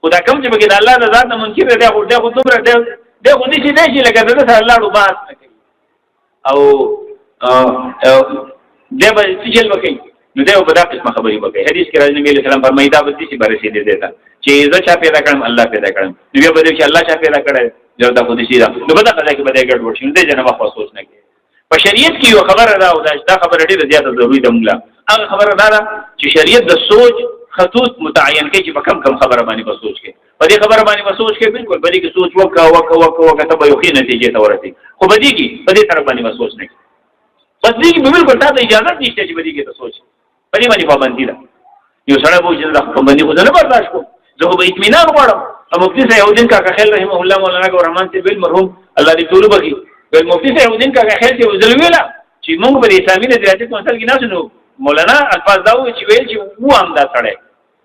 خدا کوم چې بګی د الله د ذات نه منکر دی خو دومره دی خو دې چې نشي لکه د الله رو بحث نه کوي او دې به چې وکړي نو دا په دغه قسمه خبرې وکړي حدیث کې راځي نبی صلی الله علیه وسلم فرمایي دا به دې بارے دې دیتا چې زه چا پیدا کړم الله پیدا کړم نو بیا به چې الله چا پیدا کړی دا خو دې شي دا نو به دا کله کې به ګډ ورشي نو دې جنما خو سوچ نه کوي په شریعت کې یو خبره ده او دا خبره ډیره زیاته ضروري ده موږ هغه خبره ده چې شریعت د سوچ خطوط متعین کوي چې په کم خبره باندې په سوچ کې په دې خبره باندې په سوچ کې بالکل په دې کې سوچ وکړه ته به یو ښه نتیجه ته ورسې خو په دې کې په دې طرف باندې په سوچ نه بس دې کې بالکل تاسو اجازه نشته چې په دې کې ته سوچ په دې باندې پابندي ده یو سره به چې دا پابندي خو نه برداشت کوم زه به اطمینان غواړم او مفتی صاحب الدین کاکا خیل رحمه الله مولانا ګورمان ته بل مرحوم الله دې ټول بخي بل مفتی صاحب الدین کاکا خیل ته وزل ویلا چې موږ په اسلامي نظریات کونسل کې نه شنو مولانا الفاظ دا و چې ویل چې و هم دا سره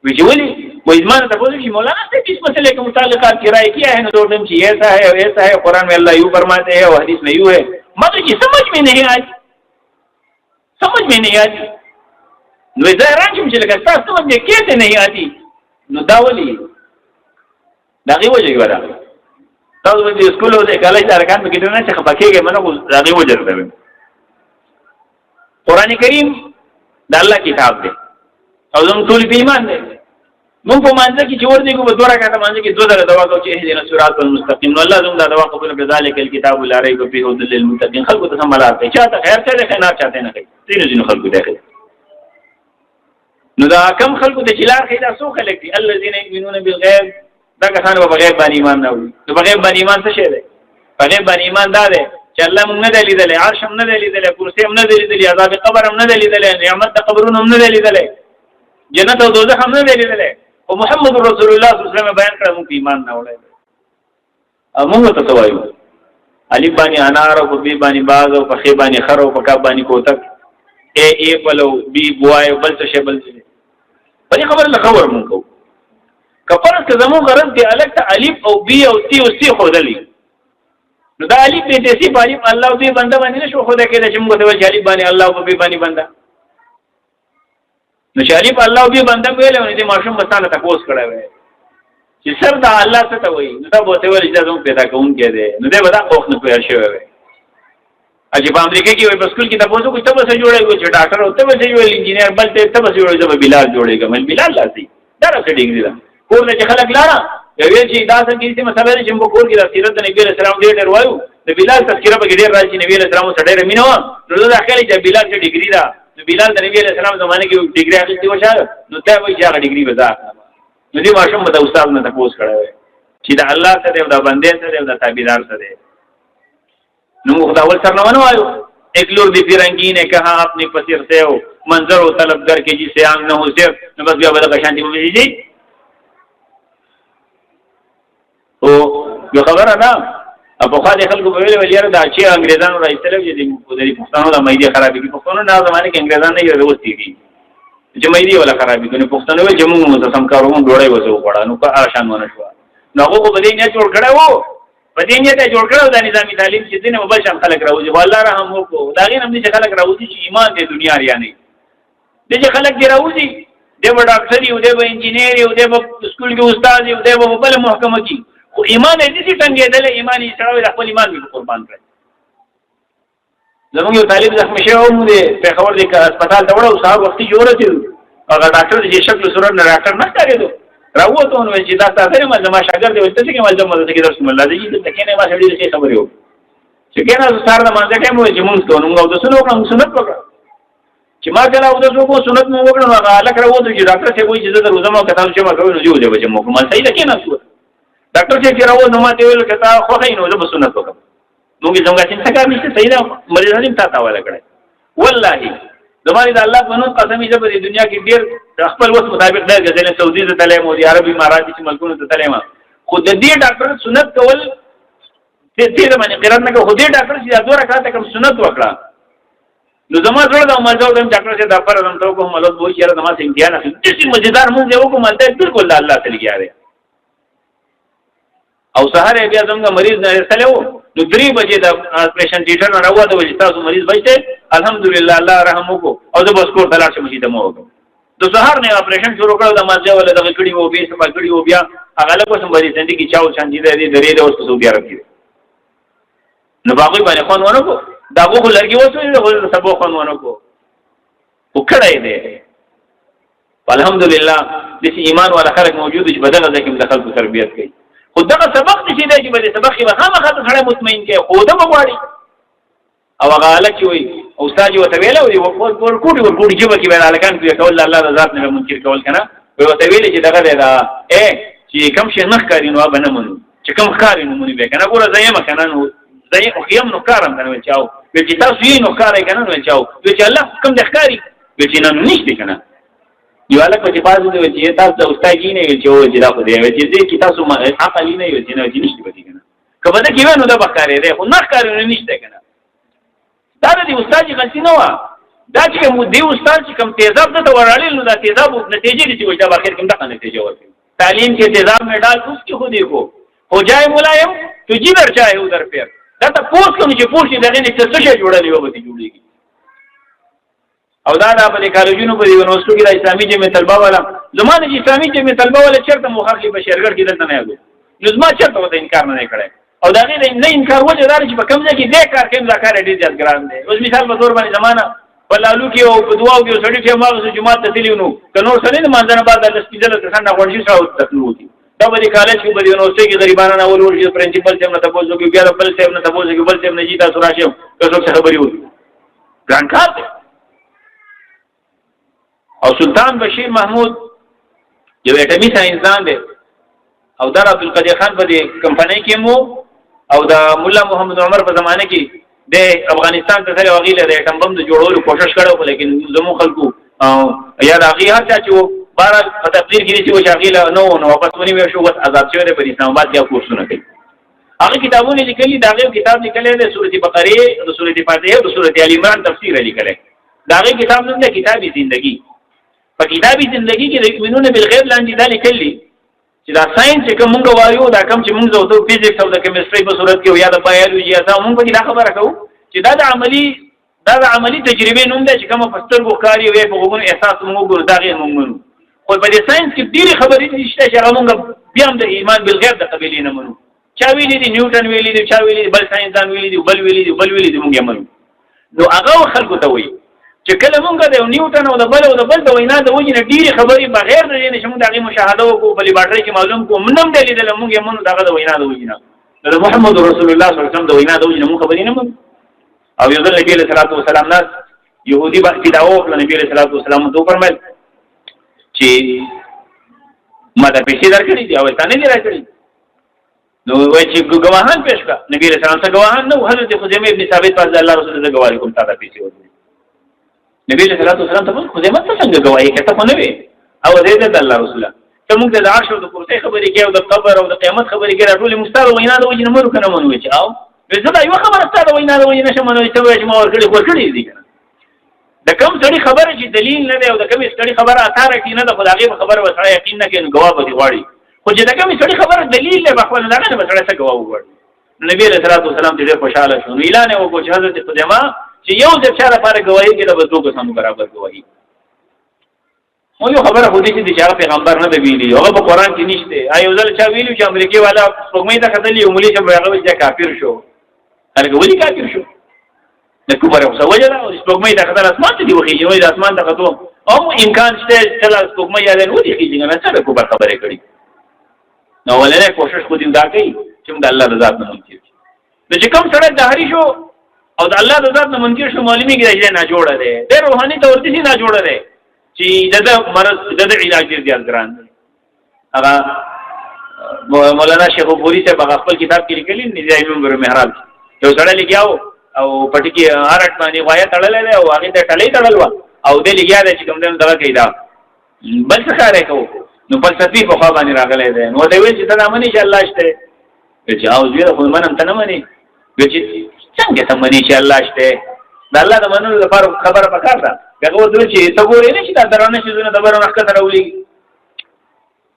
ویجولی وہ ازمان تفوض کی مولانا سے اس مسئلے کے متعلقات کی رائے کیا ہے نظر کہ ایسا ہے ویسا ہے قرآن میں اللہ یوں فرماتے ہیں اور حدیث میں یوں ہے مگر یہ سمجھ میں نہیں آتی نو ظاہران کی مجھے لگا سمجھ میں کیسے نہیں آتی نو داولی داغی وجہ کی وجہ تاو بندی اسکول ہوتے کالج ارکان میں کتنا چخ پکے گئے منو داغی وجہ رہتا ہے قرآن کریم دا اللہ کتاب دے او زم ټول په ایمان دی مونږ په مانځ کې چې ورته کو په دوه رکعاته مانځ کې دوه دغه دوا کو چې اهدنا الصراط المستقيم نو الله زم دا دوا قبول کړي ذالک الكتاب لا ريب فيه هدى للمتقين خلق ته سملات چاته خیر ته خیر نه چاته نه کوي تینو خلق داخل نو دا کم خلق ته چلار خیدا سو خلق دي الذين يؤمنون بالغيب دا کسان په غیب باندې ایمان نه وي نو په غیب باندې ایمان څه شی دی په غیب باندې ایمان دا دی چې الله مونږ نه لیدل عرش هم نه لیدل کرسی هم نه لیدل عذاب قبر هم نه لیدل نعمت قبرون هم نه لیدل جنت او دوزخ هم نه لیدل او محمد رسول الله صلی الله علیه وسلم بیان کړو موږ ایمان نه وړای او موږ ته توایو علی باندې انار او بی باندې باز او په خې باندې خر او په کاب باندې کوتک ای پلو بی بوای بل څه بل څه په دې خبره خبر مونږ کو کفر که زمو غرض دی الګ ته الف او بی او سی او سی خودلی نو دا الف به سی باندې الله او بی بنده باندې نشو خوده کېده چې موږ ته وایي الف باندې الله او بی باندې بنده نو شریف الله او بی بنده ویل نو دې ماشوم بساله تاسو کړه وای چې سر دا الله څه ته وایي نو دا به ته ول اجازه پیدا کوم کې ده نو دې ودا خوښ نه پیل شوی وای اجي په امریکا کې وای په سکول کې تاسو کو ته به جوړای چې ډاکټر او ته به جوړای انجینیر بل ته به جوړای چې بلال جوړایږي مل بلال لاسي دا راځي ډیګری دا کور نه چې خلک لاره یو چې دا څنګه چې مسله چې موږ کور کې د سیرت نبی رسول الله ډېر وایو د بلال تذکرہ به ډېر راځي نبی رسول الله سره ډېر مينو نو دا خلک چې بلال چې ډیګری دا نو بلال د نبی رسول الله زمانه کې ډیګری اخیستي وشه نو ته وایي چې هغه ډیګری ودا نو دې ماشوم به استاد نه تاسو کړه چې دا الله سره او دا بندې سره او دا تابعدار سره نو خدا ول سره نه وایو ایک لور دی فرنگی نے کہا اپنی پسیر سے ہو منظر و طلب کر کے جسے آنگ نہ ہو صرف نو بس بیا بدا شانتی میں جی او یو خبره ده په خوا د خلکو په ویل ویل دا چې انګريزانو راځي چې د پښتنو د مېدی خرابې دي پښتنو نه زمانه کې انګريزان نه یو وستي دي چې مېدی ولا خرابې دي پښتنو ویل چې موږ متسم کارونه ډوړې وځو غواړو نو که آشان ونه شو نو هغه په دې نه جوړ کړو په دې نه ته جوړ کړو د نظامی تعلیم چې دینه مباشر خلک راوځي والله رحم وکړو دا غي هم دي چې خلک راوځي چې ایمان د دنیا لري نه دي چې خلک دی راوځي دی به ډاکټر یو دی به انجینیر یو دی به سکول کې استاد یو دی به بل محکمه کې خو ایمان دې چې څنګه دل ایمان یې سره خپل ایمان به قربان کړ زموږ یو طالب زخمی شو مو دې په خبر دې هسپتال ته وړو صاحب وختي جوړ کړو هغه ډاکټر چې شکل صورت نه ډاکټر نه کړو راوته نو چې دا تاسو ما زما شاګرد دی ته چې ملزم مده کې درس مله دي چې کنه ما سړي څه خبرې وو چې کنه سره د مانځه ټیم وي چې مونږ ته نو د سنو کوم سنت وکړه چې ما کله او د څو سنت مو وکړو هغه الک راوته چې ډاکټر څه وایي چې زه روزانه کتاب چې ما کوي نو جوړ دی چې مو کوم صحیح ده کنه څه ډاکټر چې راو نو ما ته ویل کته خو خاينو زه سنت وکړم نو موږ څنګه چې څنګه نشته صحیح ده مریض هم تا ولا کړه والله زمانه د الله په نوم قسمی چې په دنیا کې ډیر خپل وس مطابق ډیر غزل سعودي ته تلای مو دي عربي اماراتي چې ملکونو ته تلای ما خو د دې ډاکټر سنت کول دې باندې قرار نه کو دې ډاکټر چې دوه رکعات کوم سنت وکړه نو زما زړه د مزو د ډاکټر چې د پر دم ته کوم ملوت وو چې زما امتحان اخلي چې مزیدار مونږ یو کوم ته بالکل الله تعالی کیاره او سهار بیا څنګه مریض نه رسلو نو 3 بجې د اپریشن تھیټر نه راوته چې تاسو مریض بچته الحمدلله الله رحم وکړو او د بس کور تلاش مشي د مو وکړو د سهار نه اپریشن شروع کړو د مازه ول د کړي وو به سبا کړي وو بیا هغه له کوم بری زندگی چاو شانتی دې درې د اوس څو بیا راځي نو باقي باندې خون ونه کو دا وګ لګي وته د سبو خون ونه کو وکړای دې الحمدلله د ایمان ولا خلق موجود چې بدل ځکه د خلکو تربيت کوي خو دا سبق چې دی چې په سبق کې به خامخا سره مطمئن کې خو دا وغواړي او هغه الک وي استاد یو ته ویل او ورکوټي جيبه کې ویل الکان کې کول الله د ذات نه منکر کول کنه وي ته ویل چې دغه دا چې کم شي نخ کاری نو به نه مونږ چې کم کاری نو مونږ به کنه ګوره زېما کنه نو زې خو یم نو کارم کنه چاو چې تاسو یې نو کاری کنه نو چاو چې الله کوم د ښکاری چې نه نشته کنه یو الک چې بازو دی چې تاسو استاد یې نه چې دا خو دی چې دې تاسو ما عقل نه یو چې نه نشته به کنه کبه دا کې نو دا بکارې ده خو نه کاری نه نشته کنه دا د استاد غلطی نه و دا چې مو دی استاد چې کوم تیزاب ته ورالل نو دا تیزاب نتیجې دي چې وجه اخر کوم دغه نتیجه ورکړي تعلیم کې تیزاب میں ڈال اس کی خودی کو ہو جائے ملائم تو جدھر چاہے ادھر پھر دا ته پوس کوم چې پوس دې دغه نه څه شي جوړلې و به جوړيږي او دا په کالجونو په یونیورسيټي کې د اسلامي جمعیت طلبه والا زمانه چې اسلامي جمعیت طلبه والا چرته مخالفه بشرګر کې دلته نه یادو لزما چرته وته انکار نه کړي او دا نه انکار وجه دار چې په کوم ځای کې دې کار کوم ځکه ډېر زیات ګران دی اوس مثال په تور باندې زمانہ ولالو کې او په دعاو کې سړي چې ماغه جمعه ته تلونو کنو سره نه مانځنه بعد د سپیډل څخه نه ورشي شاو تکلو دي دا به کالج کې به یونیورسيټي کې غریبانو نه ولور پرنسپل څخه نه تاسو کې بیا بل څه نه تاسو کې بل څه نه جیتا سراشه تاسو څه خبري وي ګران کار او سلطان بشیر محمود یو اټمی ساينسدان دی او در عبدالقادر خان په دې کمپنۍ کې مو او دا مولا محمد عمر په زمانه کې د افغانستان ته تل وغیله د اټم بم د جوړولو کوشش کړو لیکن زمو خلکو یا د هغه هر چې بار په تقریر کې چې شاغله نو واپس ونی وي شو بس آزاد شوی د اسلام آباد کې کورسونه کوي هغه کتابونه لیکلي دا غو کتاب لیکلی د سورۃ بقره د سورۃ فاتحه د سورۃ ال عمران تفسیر لیکلی دا غو کتاب نوم د کتابی زندگی په کتابی زندگی کې د یؤمنون بالغیب لاندې دا لیکلی چې دا ساينس چې کومه وایو دا کوم چې موږ زو فزیکس او د کیمستري په صورت کې یا د بایولوژي یا موږ به دا خبره کوو چې دا د عملی تجربه نوم ده چې کومه فستر ګوکاری وي په وګونو احساس موږ ګور دا غیر موږ خو په دې ساينس کې ډېری خبرې نشته چې موږ بیا هم د ایمان بالغیب د قبیلې نه منو چا ویلي دي نیوټن ویلي دي چا ویلي بل ساينسدان ویلي دي بل ویلي دي موږ یې منو نو هغه خلکو ته وایي چې کله موږ د نیوټن او د بل د وینا د وجه نه ډېری خبرې بغیر د دې نشم دغه مشاهده وکړو په لیبارټري کې معلوم کو منم د لیدل موږ یې منو دغه د وینا د وجه نه د محمد رسول الله صلی الله علیه وسلم د وینا د وجه نه موږ خبرې نه منو او یو ځل نبی صلی الله علیه وسلم ناس يهودي باندې داو په نبی صلی الله علیه وسلم ته فرمایل چې ما دا پیسې درکړې دي او ته نه دی راکړې نو وایي چې ګواهان پېښ کړه نبی صلی الله علیه وسلم ګواهان نو حضرت خزیمه ابن ثابت فرض الله رسول الله ګواهی کوم تا دا پیسې ورکړي نبی صلی الله علیه وسلم ته خزیمه څنګه ګواهی کوي ته نه وي او دې د الله رسول الله ته موږ د عرش او د کرسي خبرې کوي او د قبر او د قیامت خبرې کوي ټول مستار وینا د وجه نه مونږ کنه مونږ چې او زه دا یو خبره ستاسو وینا د وجه نشم نو چې وایي ما ورکړي دي د کوم څړي خبره چې دلیل نه دی او د کوم څړي خبره اتارټی نه د خدای خبره وسره یقین نه کوي ګواه به غواړي خو چې د کوم څړي خبره دلیل نه بخول نه نه وسره څه ګواه وغواړي نبی رسول الله صلی الله علیه وسلم دې خوشاله شو اعلان وکړ چې حضرت خدیمه چې یو د چا لپاره ګواهی کې د بزرګ کسانو برابر ګواهی مو یو خبره خو دې چې د پیغمبر نه دی ویلي هغه په قران کې نشته ایو ځل چا ویلو چې امریکای والا سپوږمۍ ته کتلې یو ملي چې هغه چې کافر شو هغه ولي کافر شو د کومه څه وجه ده او سپوږمۍ ته کتل اسمان ته دی وخی نو د اسمان ته کتو او امکان شته چې سپوږمۍ یاد نه دی کیږي نه څه کومه خبره کړي نو ولله کوشش خو دې دا کوي چې موږ الله رضا نه منکر د چې کوم سره ظاهري شو او د الله رضا نه منکر شو معلومي کې نه جوړه ده د روحاني تور دي نه جوړه ده چې د مرض د علاج دې ګران هغه مولانا شیخ پوری سے خپل کتاب کې لیکلي نظام منبر محراب یو سره لګیاو او پټی کې هارټ باندې وایي تړلې او هغه ته ټلې تړلوا او دې لګیا د چې کوم دغه کیدا بل څه کار وکړو نو فلسفي په خوا باندې راغلی دی نو دوی چې دا مانی چې الله شته چې او زه خو منم ته نه مانی چې څنګه ته مانی چې الله شته د الله د منلو لپاره خبره پکار ده هغه ودل چې ته ګورې نه چې دا درانه شي زونه د برونه ښکته راولي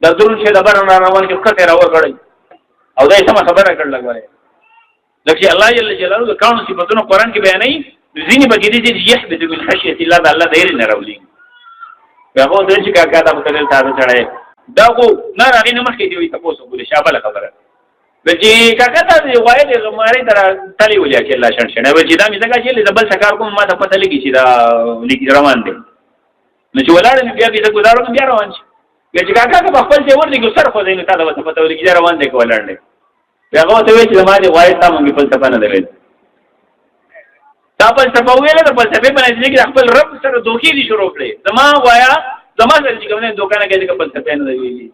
دا درون چې د برونه روان کې ښکته راوړي او دا سم خبره کړل غواړي لکه الله جل جلاله د کانو صفاتونو قران کې بیانوي ځینې بګې دي چې يحبذ من خشيه الله د الله دیر نه راولي هغه د چې کاکا ته متل تاسو چړې دا کو نه راغی نه مخکې دی تاسو ګورئ شابه خبره چې کاکا ته وایي د ماري تر تلی ولیا چې الله شان شنه و چې دا مې څنګه چې زبل سکار کوم ما ته پته لګی چې دا لیک روان دي نو چې ولاړ نه بیا دې ګزارو بیا روان شي چې کاکا ته خپل څه ورته ګسر خو دې نه تا ته پته ولګی روان دي کولړ نه هغه ته وی چې ما دې وایي تا مونږ په څه باندې دی دا فلسفه ویله د فلسفه باندې چې خپل رب سره دوکې دي شروع کړي زما وایا زما سره چې کومه دوکانه کې د فلسفه نه ویلي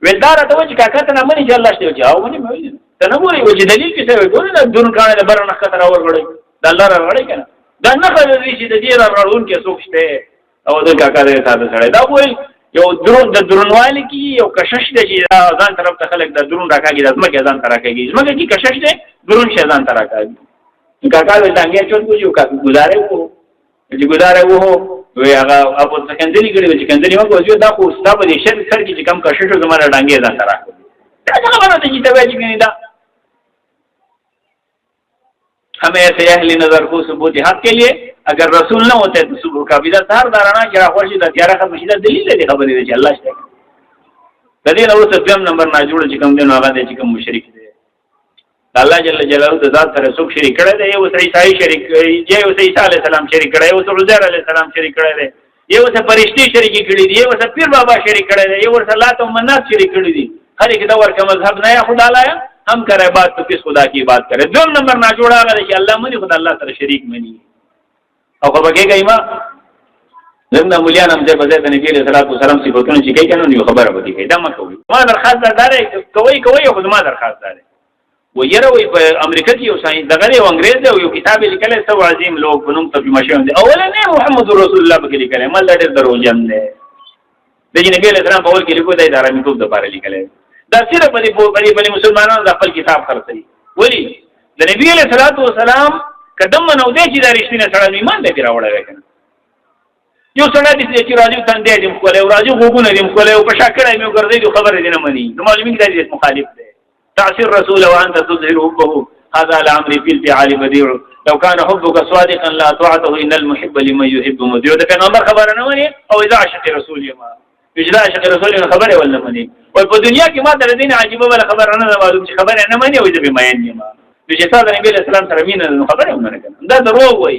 ولدار ته چې کاکا ته نه مونږ چې الله شته او مونږ ویلي ته نه وایي چې دلیل کې څه وي ټول نه دون کانه د بر نه خطر اور غړي د الله را غړي کنه دا نه خبرې چې د دې را راون کې څوک شته او د کاکا دې ساده سره دا وایي یو درون د درونوالي کې یو کشش دی چې ځان طرف ته خلک د درون راکاږي د ځمکه ځان طرف راکاږي ځمکه کې کشش دی درون شي ځان طرف راکاږي کاکا دې څنګه چون کوجو کا گزارې وو چې گزارې وو وی هغه اپو سکندري کړي چې کندري مو کوجو دا خو ستاسو د شر سر کې کم کشش زموږ ډانګې ځان طرف دا څنګه باندې چې ته وایي چې دا हमें ऐसे अहली नजर को सबूत हक के लिए अगर रसूल न होते तो सुबह का बिदा तार दाराना जरा खुशी दा त्यारा खत मशीदा दलील दे खबर दे अल्लाह से कदी न वो सत्यम नंबर ना जोड़ चिकम दे नागा दे चिकम मुशरिक दे अल्लाह जल्ल जलालहु ذات سره څوک شریک کړي دی یو سره عیسی شریک دی یو سره عیسی علیه السلام شریک کړي یو سره عزیر علیه السلام شریک کړي دی یو سره فرشتي شریک کړي دی یو سره پیر بابا شریک کړي دی یو سره لات او منات شریک کړي دی هر ایک دا ورکه مذهب نه خدا لایا हम करे बात तो किस खुदा की बात करे दो नंबर ना जोड़ा अगर कि अल्लाह मनी खुदा अल्लाह तेरा शरीक मनी और खबर के गई मां जिंदा मुलियान हम जब बजे नबी अलैहि सलाम सिफतों से कई कहनो नहीं खबर होती है दम को मां दरखास्त दार है कोई खुद मां दरखास्त दार है वो ये रो अमेरिका की साइंस दगरे अंग्रेज है वो किताब लिखले सब अजीम लोग बनम तर्जुमा शे अवला ने मोहम्मद रसूलुल्लाह बके लिखले मल लड़े दरोजन ने लेकिन नबी अलैहि सलाम बावल के लिखो दे इदारा में खूब दबारे लिखले دا صرف په مسلمانانو د خپل کتاب خرڅي ولی د نبی علیہ الصلوۃ والسلام قدم نو دی چې دا رښتینه سره ایمان دې راوړل کنه یو سره دې چې راځي تندې دې کوله او راځي غوګونه دې کوله او په شاکړای مې ګرځي خبر دې نه مني د معلومین دې مخالف دی تعصير رسول وانت تظهر حبه هذا الامر في الفعال بديع لو كان حبك صادقا لا طاعته ان المحب لمن يحب مذيع ده پیغمبر خبر نه وني او اذا عشق رسول ما اجرا عشق رسول خبره ولا مني او په دنیا کې ما در دین عجيبه ولا خبر نه معلوم چې خبر نه مني او دې به ماین ما چې تاسو نبی له سلام سره مين خبره ونه کنه دا درو وای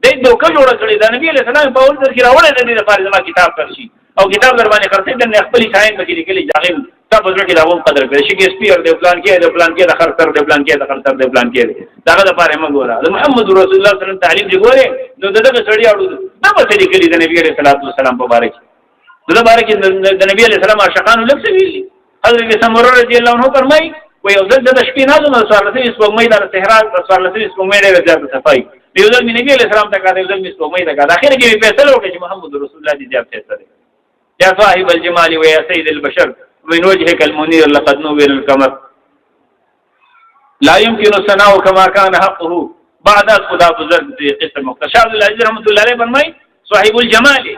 دې دوکه جوړ کړی دا نبی له سلام په اول ځل کې راوړل دې لپاره زما کتاب کرشي او کتاب در باندې خرڅې د خپل ساين په کې لیکلي ځاغم تاسو ورته کې راوم قدر کړی شي کې سپیر د پلان کې د خرڅر د پلان کې د پلان کې دا لپاره موږ ګورا محمد رسول الله صلی الله علیه وسلم تعلیم دی ګوره نو دغه سړی اړو دا په دې کې د نبی عليه السلام په باره کې د باره کې د نبی عليه السلام عاشقانو لکه ویلي حضرت سمره رضی الله عنه فرمای و یو ځل د شپې نازم سوالته اسپومې د صحرا سوالته اسپومې ډېر زیات صفای یو ځل نبی عليه السلام ته کاده یو ځل اسپومې ته کاده اخر کې فیصله وکړه چې محمد رسول الله دې زیات فیصله یا صاحب الجمال و یا سید البشر من وجهك المنير لقد نور القمر لا يمكن الثناء كما كان حقه بعد خدا بزرگ قسم مختصر العزیز رحمت الله علیه فرمای صاحب الجمال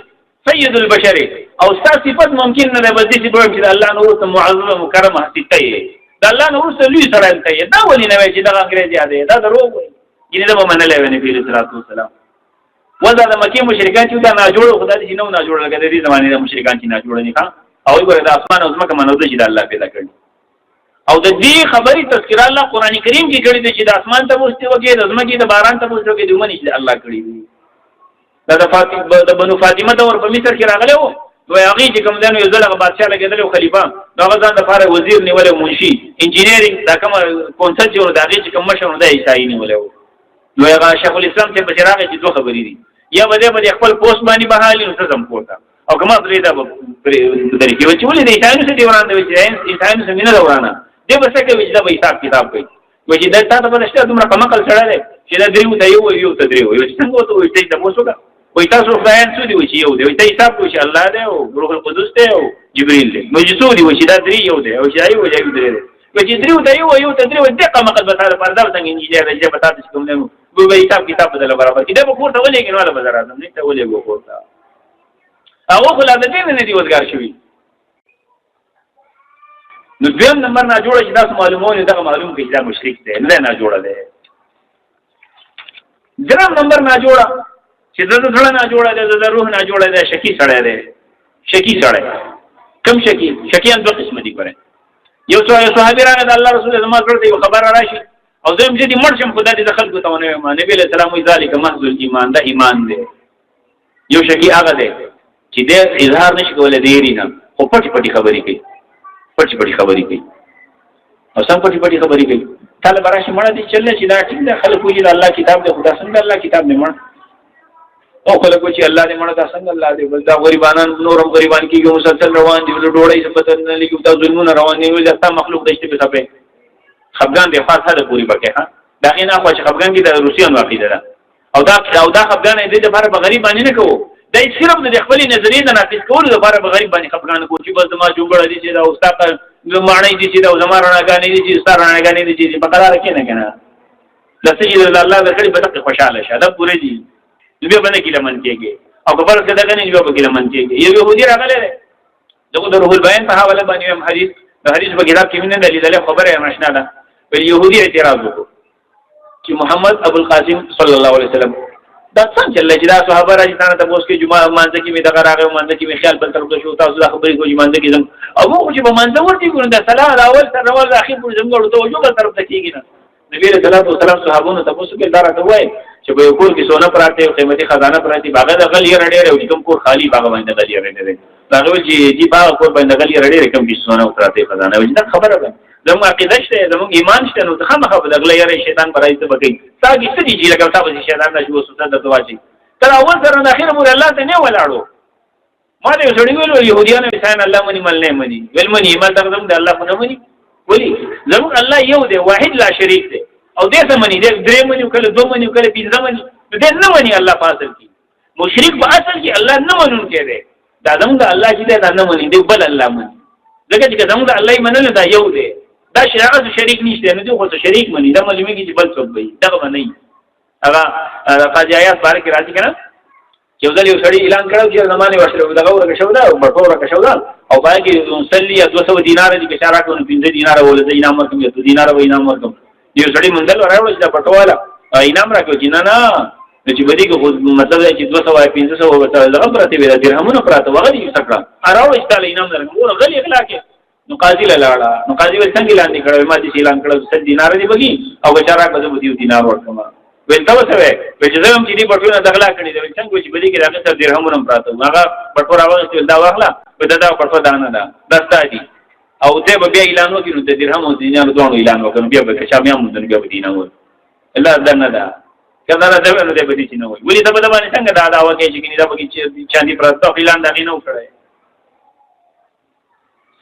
سید البشر او صفات ممکن نه ده بس دې چې الله نور ته معظم مکرم حقیقت دی دا الله نور سره لوی سره دی دا ولې نه وای چې دا انګريزي دی دا درو وای ینه دا منل وی نبی صلی الله علیه وسلم وذا د مکه مشرکان چې دا نه جوړ خدای دې نو نه جوړ لګا دې زمانه د مشرکان چې نه جوړ نه ښا او ګوره د اسمان او زمکه منو چې د الله پیدا کړی او د دې خبرې تذکر الله قران کریم کې کړی دی چې د اسمان ته پوښتنه وکړي د زمکه د باران ته پوښتنه وکړي دومره چې الله کړی دی دا د بنو فاطمه دور په مصر کې راغلی وو نو هغه چې کوم دنو یو ځل بادشاہ لګیدل او خلیفہ دا غزان د فار وزیر نیول منشي انجینیرینګ دا کوم کونسل جوړ دا چې کوم مشر دی عیسائی نیول نو هغه شیخ الاسلام ته بچراغ چې دوه خبرې دي یا بده خپل پوسټ باندې بحالي نو څه زم کوتا او کومه پرې دا درې کې چې ولې د عیسایانو سره دی ورانه وي چې عیسایانو سره نه ورانه دی به څه کوي چې دا به حساب کتاب کوي و چې دا تاسو په نشته دومره کمقل سره دی چې دا دریو ته یو ته دریو یو څنګه وته وي چې تاسو وګورئ وای تاسو خدایان څه دی چې یو دی وای تاسو حساب کوئ چې الله دی او روح القدس دی او جبرئیل دی نو چې څو دی چې دا درې یو دی او چې یو دی درې دی و چې دریو ته یو ته دریو دقه مقل به تاسو پردا څنګه انجینر دی به تاسو کوم نه به حساب کتاب بدل برابر کړي دا به کوړه ولې کې نو بازار اعظم نه ته ولې وو کوړه هغه خلا د دې نه دی وزګار شوی نو دویم نمبر نه جوړه چې تاسو معلومونه دا معلوم کې چې دا مشرک دی نه جوړه دی دریم نمبر نه جوړه چې د زړه نه جوړه ده د روح نه جوړه ده شکی سره ده شکی سره کم شکیان دوه قسم دي ګره یو صحابي راغی د الله رسول الله زما ورته خبر راشي او زم چې دې مرشم خدای دې دخل کوته ونه ما نبی له سلام وی ذالک محض الایمان ده ایمان ده یو شکی هغه ده چې دې اظهار نشي کولای دی نه خو پټ خبرې کوي او سم پټ خبرې کوي طالب راشي مړه دي چلې چې دا ټیک ده خلک وایي الله کتاب دی خدا څنګه الله کتاب نه مړ او خلک وایي الله دې مړه دا څنګه الله دې بل دا غریبانان نورم غریبان کیږي مسلسل روان دي ډوړې څه پته نه لګي دا ظلمونه روان دي وي دا مخلوق دشته په څه خفګان دی خاصه ده پوری بکه ها دا نه خو چې خفګان کې د روسیانو عقیده ده او دا خفګان دې د لپاره بغریب باندې نه کوو دا صرف د خپل نظریې نه نافذ کول لپاره بغریب باندې خفګان کوو چې بس ما جوړه دي چې دا استاد معنی دي چې دا زماره راګانې دي چې ستاره راګانې دي چې په قرار کې نه کنه د سجده الله د خپل بدق خوشاله شه دا پوره دي لږه باندې کې لمن کېږي او خبر کده کنه یو به کې لمن کېږي یو يهودي راغله دغه د روح البيان په حواله باندې هم حدیث په کتاب کې نه دلیل خبره مشنا ده ویل يهودي اعتراض وکړو چې محمد ابو القاسم صلی الله علیه وسلم دا څنګه چې دا صحابه راځي ته اوس کې جمعه مانځ کې می دغه راغی مانځ کې می خیال بل طرف ته شو تاسو دا خبرې کوي مانځ کې زم او موږ چې په مانځ ورته ګورو دا سلام اول سره اول اخر پر زم ورته وجو بل طرف ته کېږي نه نبی رسول الله صلی الله علیه وسلم صحابونو تاسو کې دارا ته وای چې په یو کور کې سونه پراته او قیمتي خزانه پراته باغ د غلی رډې او کوم کور خالی باغ باندې غلی رډې دا غوږ چې باغ کور باندې غلی رډې کوم کې سونه پراته خزانه وي دا خبره ده زموږ عقیده شته زموږ ایمان شته نو څنګه خبره دغله یاره شیطان برای ته بګي تاګي ستې چې لکه تاسو شیطان نشو وسوسه د دواجی تر اول سره د اخر مور الله ته نه ولاړو ما دې سړی ویلو يهوديان انسان الله مني مل نه مني ول مني ایمان تقدم د الله نه مني ولي زموږ الله یو دی واحد لا شریک دی او دې څه مني دې درې مني کله دوه مني کله پنځه مني دې نه مني الله فاصل کی مشرک په اصل کې الله نه منون کې دی دا زموږ الله چې دا نه مني دې بل الله مني ځکه چې زموږ الله یې منل دا یو دی دا شریعت شریک نشته نو دوی خو شریک مني دا معلومه کې چې بل څوک وي دا به نه هغه قاضي آیات بار کې راځي کنه چې ځل یو سړی اعلان کړو چې زمانه وشره دغه ورکه شو دا او بټوره کا شو دا او باقي مصلي 200 دینار دي چې شارا کو 15 دینار ولې انعام ورکوم 2 دینار و انعام ورکوم یو سړی منځل راوړل چې بټواله انعام راکو چې نه چې بدی کو مطلب چې 200 1500 وته دغه پرته وي درهمونه پراته وغه دي سکړه راوړل چې تعالی انعام درکو غلي اخلاق نو قاضي لاړه نو قاضي ول څنګه اعلان کړو ما چې اعلان کړو 7 دینار دي بګي او بچارا کو 2 دینار ورکوم وین تاسو ته وې چې زم چې دې پټونه دغلا کړی دی څنګه چې بدی کې راغی تر درهمونه پراته هغه پټور راوځي دا واخلا په دا پټو دانه دا دستا دي او ته به اعلان وکړو د درهم او دینار دوه اعلان وکړو بیا به شامیا مونږ بیا به دینار الله دنه دا کله دا نو دې بدی چې نو ولې ته به باندې څنګه دا واکې چې کني دا به چاندي پراته اعلان دا نه وکړي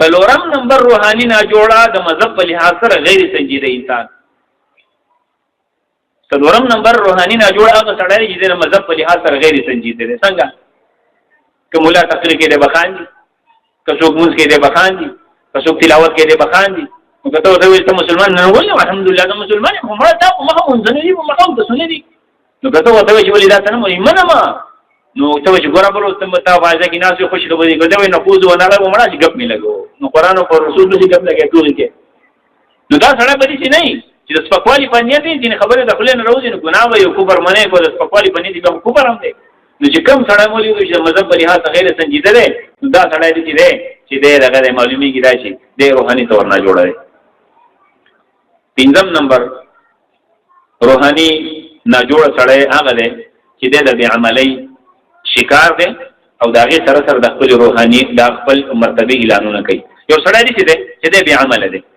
فلورم نمبر روحاني نه جوړه د مذهب په لحاظ سره غیر سنجیده انسان څلورم نمبر روحاني نه جوړ هغه سړی چې د مذهب په لحاظ سره غیر سنجیده دی څنګه که مولا تقریر کې دی بخاندي که څوک مونږ کې دی بخاندي که څوک تلاوت کې دی بخاندي نو کته وایي ته مسلمان نه وایي الحمدلله ته مسلمان خو مړه تا په مخه مونږ نه دی په مقام ته سنې دي نو کته وایي چې ولې دا څنګه وایي منه ما نو ته چې ګور بل ته متا واځه کې ناس خوشي کوي کته وایي نفوذ و نه لا مړه چې ګپ می لګو نو قران او رسول دې ګپ لګي ټول کې نو دا سره به دي نه چې د سپکوالي باندې دي خبره د خلینو راوځي نو ګناه وي او کفر منه کو د سپکوالي باندې دي به کفر هم دي نو چې کم سره مولوي چې مذهب په لحاظ غیر سنجیده ده دا سره دي چې دغه معلومي کې راشي د روحاني تور نه جوړه پنځم نمبر روحاني نه جوړ سره هغه ده چې د عملي شکار ده او داغه سره سره د خپل روحاني د خپل مرتبه اعلانونه کوي یو سره دي چې د به عمل ده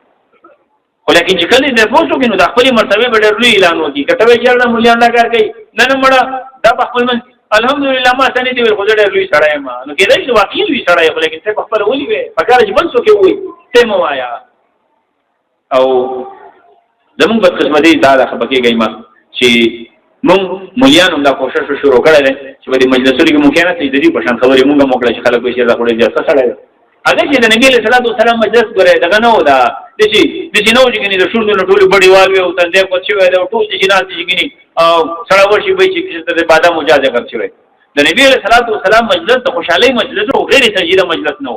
ولیکن چې کله د پوسو کې نو د خپل مرتبه به ډېر لوی اعلان وکړي کته وی چې مولیان دا کار کوي نه مړه دا په خپل من الحمدلله ما ثاني دی ول خو ډېر لوی سړی ما نو کېدای شي واقعي لوی سړی ولیکن څه په خپل ولي وي فکر چې بل څه کې وي ته مو آیا او زموږ په قسمتي دا خبرېږي ما چې مونږ مولیان هم دا کوشش شروع کړل چې په دې مجلسونو کې ممکنه چې د دې په شان خبرې مونږه موکړه چې خلک وشي دا خوري ځکه سړی هغه چې د نبی له صلوات والسلام مجلس غره دغه نو دا د چې نو چې کني د شوند نو ټول بډي والوي او تندې کو چې وای دا ټول چې نه چې کني او سره ورشي به چې د بادام مجازه کوي د نبی له صلوات والسلام مجلس د خوشحالي مجلس او غیر سنجیده مجلس نو